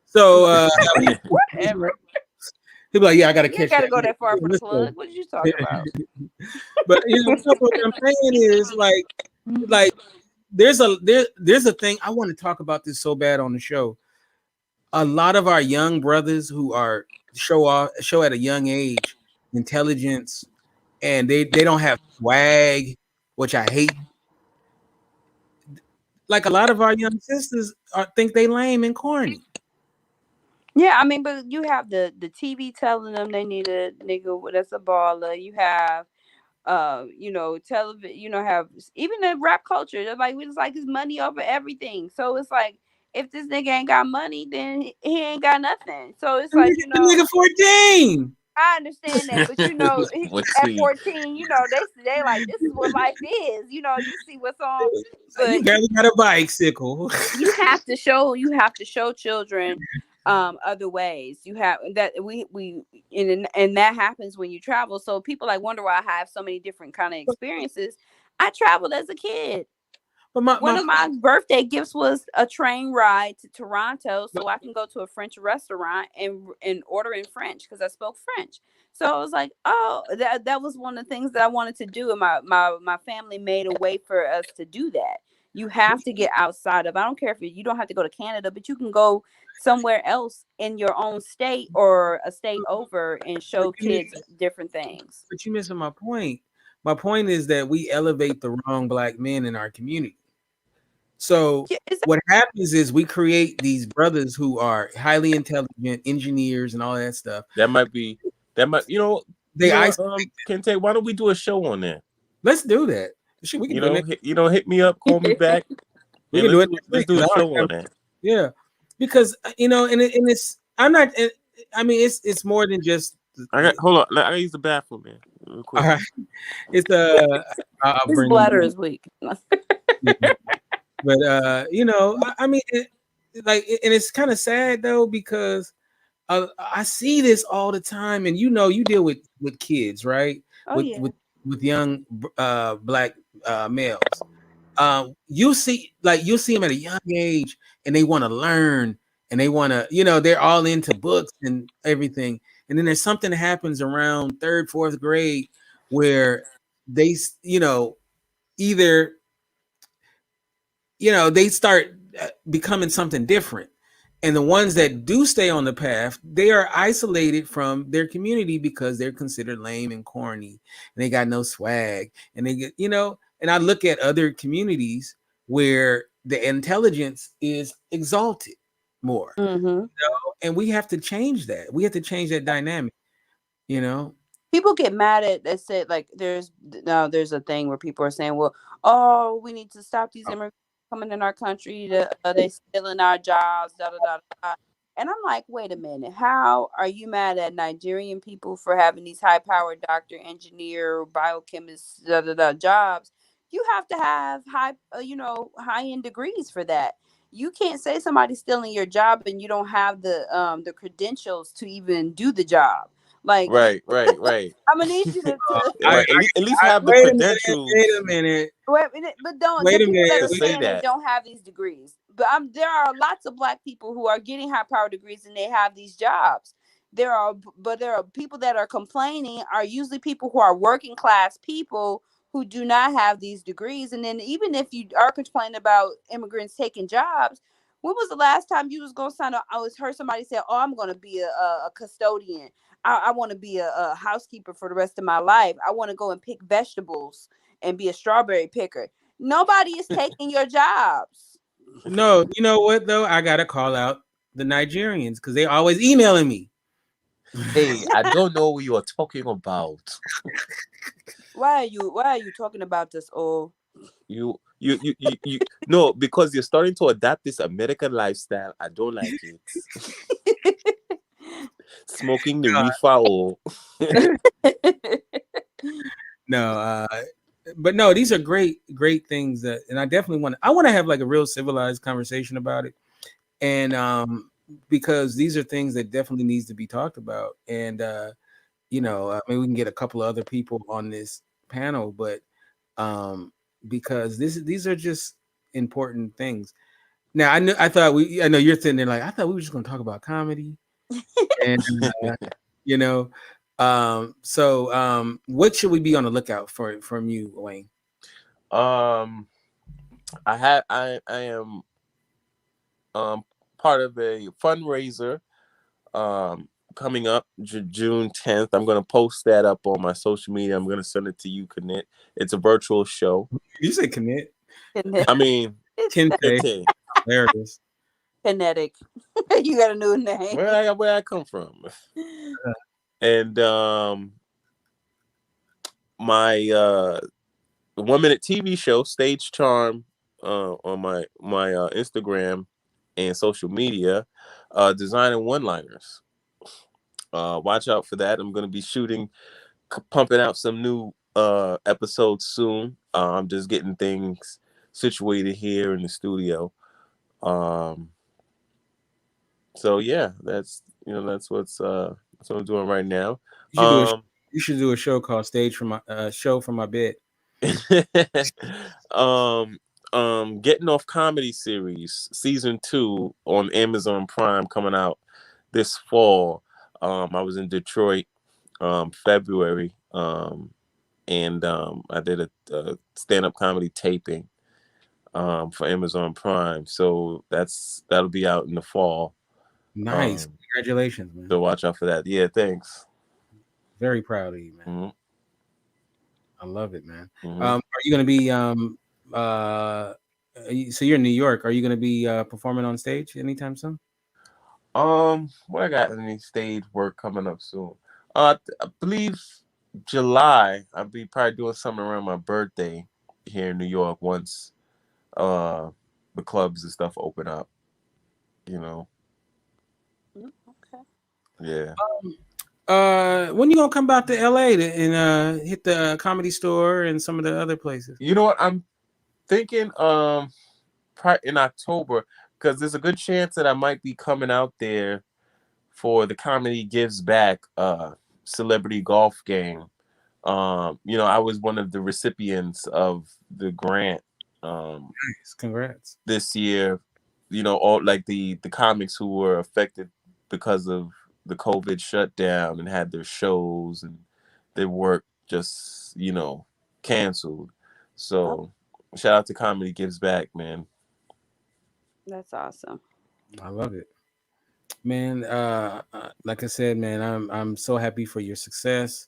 So you know, Whatever. he'll be like, yeah, I gotta You ain't catch got to that. go that far Yeah, for the let's go. plug. What are you talking about? But you know what I'm saying is like there's a thing I want to talk about this so bad on the show. A lot of our young brothers who are show at a young age intelligence, and they don't have swag, which I hate. Like a lot of our young sisters think they lame and corny. Yeah, I mean, but you have the TV telling them they need a nigga that's a baller. You have you know, television, you know, have even the rap culture. They're like, we just like his money over everything. So it's like, if this nigga ain't got money, then he ain't got nothing. So it's like, you The know, nigga 14. I understand that, but you know, Let's at see. 14, you know, they like this is what life is. You know, you see what's on, It's like, but you barely got a bicycle. you have to show children other ways. You have that we and that happens when you travel. So people like wonder why I have so many different kind of experiences. I traveled as a kid. But my, One my of my birthday gifts was a train ride to Toronto so I can go to a French restaurant and order in French because I spoke French. So I was like, oh, that was one of the things that I wanted to do, and my family made a way for us to do that. You have to get outside of. I don't care if you don't have to go to Canada, but you can go somewhere else in your own state or a state over and But show you miss, kids different things. but you missing my point. My point is that we elevate the wrong black men in our community. So Yeah, is that, what happens is we create these brothers who are highly intelligent engineers and all that stuff. That might be. That might. They What? isolate. Kente, why don't we do a show on that? Let's do that. Shit, we can do it next. Hit me up, call me back, We and can do it next let's week. do a 'Cause I show don't on have- that. yeah, because and it's I'm not. I mean, it's more than just. Hold on. I gotta use the bathroom, man, real quick. All right, it's I'll his bring bladder you. is weak. But I mean, and it's kind of sad though because I see this all the time, and you deal with kids, right? Oh with yeah. with young black males. You'll see them at a young age, and they want to learn, and they want to, they're all into books and everything. And then there's something that happens around third, fourth grade where they, either they start becoming something different. And the ones that do stay on the path, they are isolated from their community because they're considered lame and corny, and they got no swag. And they get, and I look at other communities where the intelligence is exalted more, Mm-hmm. and we have to change that. We have to change that dynamic, People get mad at that. Said like there's a thing where people are saying, well, oh, we need to stop these immigrants coming in our country. They stealing our jobs. Da, da, da, da. And I'm like, wait a minute. How are you mad at Nigerian people for having these high powered doctor, engineer, biochemist, da, da, da, jobs? You have to have high end degrees for that. You can't say somebody's stealing your job and you don't have the credentials to even do the job. Like, Right. I'm gonna need you to I, At least have the wait credentials. a minute. but don't Wait the a people that minute. are To say saying they that. don't have these degrees. But there are lots of black people who are getting high power degrees and they have these jobs. There are people that are complaining are usually people who are working class people who do not have these degrees. And then even if you are complaining about immigrants taking jobs, when was the last time you was gonna sign up? I was heard somebody say, "Oh, I'm gonna be a custodian. I want to be a housekeeper for the rest of my life. I want to go and pick vegetables and be a strawberry picker." Nobody is taking your jobs. No, you know what though? I gotta call out the Nigerians because they always emailing me. Hey, I don't know what you are talking about. Why are you talking about this? Oh, You no, because you're starting to adapt this American lifestyle. I don't like it. Smoking the reefer or No, but no, these are great things that, and I definitely want to have like a real civilized conversation about it, and because these are things that definitely needs to be talked about, and maybe we can get a couple of other people on this panel, but because these are just important things. Now, I know you're sitting there like I thought we were just going to talk about comedy, and you know, what should we be on the lookout for from you, Wayne? I am part of a fundraiser coming up June 10th. I'm going to post that up on my social media. I'm going to send it to you, Knit. It's a virtual show. You say Knit? I mean, Kente. There it is. Kinetic. You got a new name. Where I come from. And my 1-minute TV show, Stage Charm, on my Instagram and social media, designing one-liners. Watch out for that. I'm going to be pumping out some new episodes soon. I'm just getting things situated here in the studio. So yeah, that's what I'm doing right now. You should do a show called Stage from my Show from My Bed. Getting Off Comedy Series season 2 on Amazon Prime coming out this fall. I was in Detroit February, and I did a stand-up comedy taping for Amazon Prime. So that'll be out in the fall. Nice. Congratulations, man. So watch out for that. Yeah, thanks. Very proud of you, man. Mm-hmm. I love it, man. Mm-hmm. Are you going to be so you're in New York? Are you going to be performing on stage anytime soon? What I got any stage work coming up soon? I believe July. I'll be probably doing something around my birthday here in New York once the clubs and stuff open up. You know. Okay. Yeah. When you gonna come back to LA and hit the Comedy Store and some of the other places? You know what? I'm thinking in October, because there's a good chance that I might be coming out there for the Comedy Gives Back celebrity golf game. I was one of the recipients of the grant Nice, congrats. this year. All like the comics who were affected because of the COVID shutdown and had their shows and their work just canceled. So shout out to Comedy Gives Back, man. That's awesome. I love it, man. Like I said, man, I'm so happy for your success,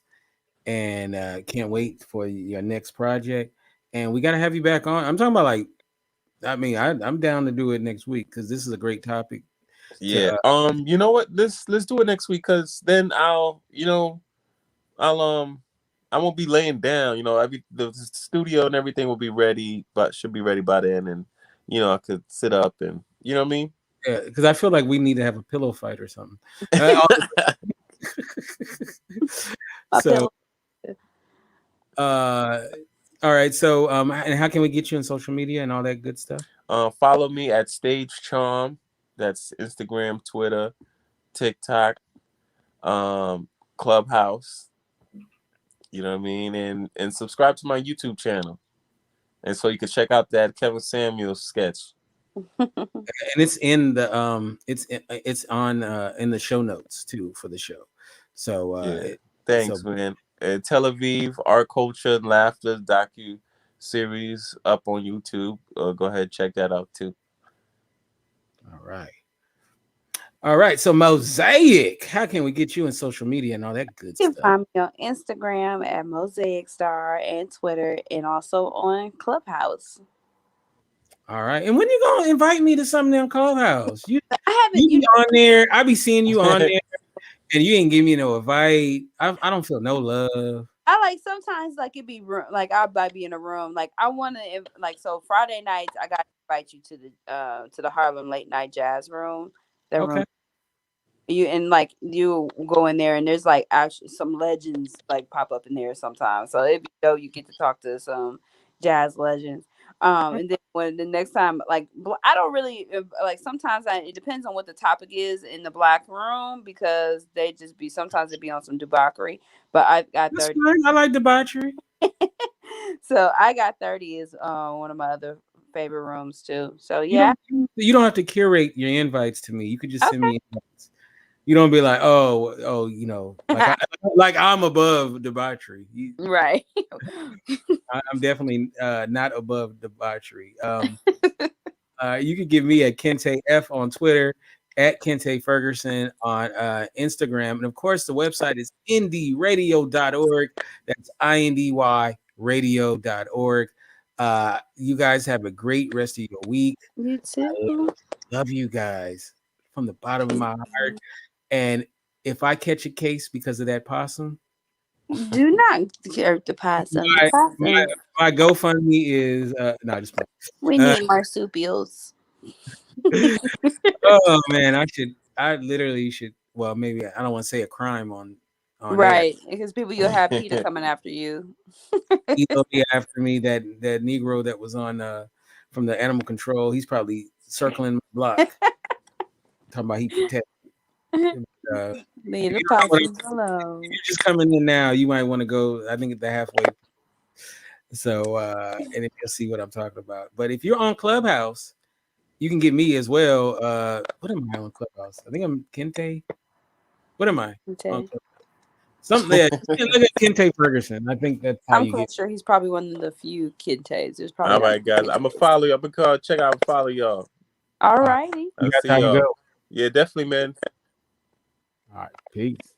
and can't wait for your next project. And we gotta have you back on. I'm talking about like, I mean, I'm down to do it next week because this is a great topic. Yeah. You know what? Let's do it next week, because then I'll I won't be laying down. The studio and everything will be ready, but should be ready by then, and I could sit up and you know what I mean. Yeah, because I feel like we need to have a pillow fight or something. So, all right. So, and how can we get you on social media and all that good stuff? Follow me at Stage Charm. That's Instagram, Twitter, TikTok, Clubhouse. You know what I mean, and subscribe to my YouTube channel, and so you can check out that Kevin Samuels sketch. And it's in the it's on in the show notes too for the show. So thanks, man. And Tel-Aviv Art Culture and Laughter docu series up on YouTube. Go ahead, check that out too. All right. So Mosaic, how can we get you in social media and all that good You can stuff? find me on Instagram at Mosaic Star and Twitter, and also on Clubhouse. All right. And when you gonna invite me to some of them Clubhouse? I haven't. You be on there. I be seeing you on there, and you ain't give me no invite. I don't feel no love. I like sometimes like it be like I might be in a room like I want to like so Friday nights I got to invite you to the Harlem Late Night Jazz room. That Okay. room. You go in there and there's like actually some legends like pop up in there sometimes. So it'd be dope. You get to talk to some jazz legends. And then when the next time, like I don't really like. Sometimes it depends on what the topic is in the black room because they just be sometimes it be on some debauchery. But I got That's 30. fine. I like debauchery. So I got 30 is one of my other favorite rooms too. So yeah. You don't have to curate your invites to me. You could just send Okay. me invites. You don't be like, oh, like I'm above debauchery. Right. I'm definitely not above debauchery. You could give me a Kente F on Twitter, at Kente Ferguson on Instagram. And of course, the website is indyradio.org. That's INDY radio.org. You guys have a great rest of your week. You too. Love you guys from the bottom of my heart. And if I catch a case because of that possum, do not hurt the possum. My GoFundMe is no, just we need marsupials. Oh man, I literally should. Well, maybe I don't want to say a crime on right air. Because you'll have PETA coming after you. He'll be after me. That Negro that was on from the animal control. He's probably circling my block, talking about he protect. Leave the possums alone. You're just coming in now. You might want to go. I think at the halfway. So and then you'll see what I'm talking about. But if you're on Clubhouse, you can get me as well. What am I on Clubhouse? I think I'm Kente. What am I? Something there. Look at Kente Ferguson. I think that's how I'm you quite sure he's probably one of the few Kentes. There's probably all right, guys. I'm gonna follow you. I'm gonna check out and follow y'all. All righty. That's how you go. Yeah, definitely, man. All right, peace.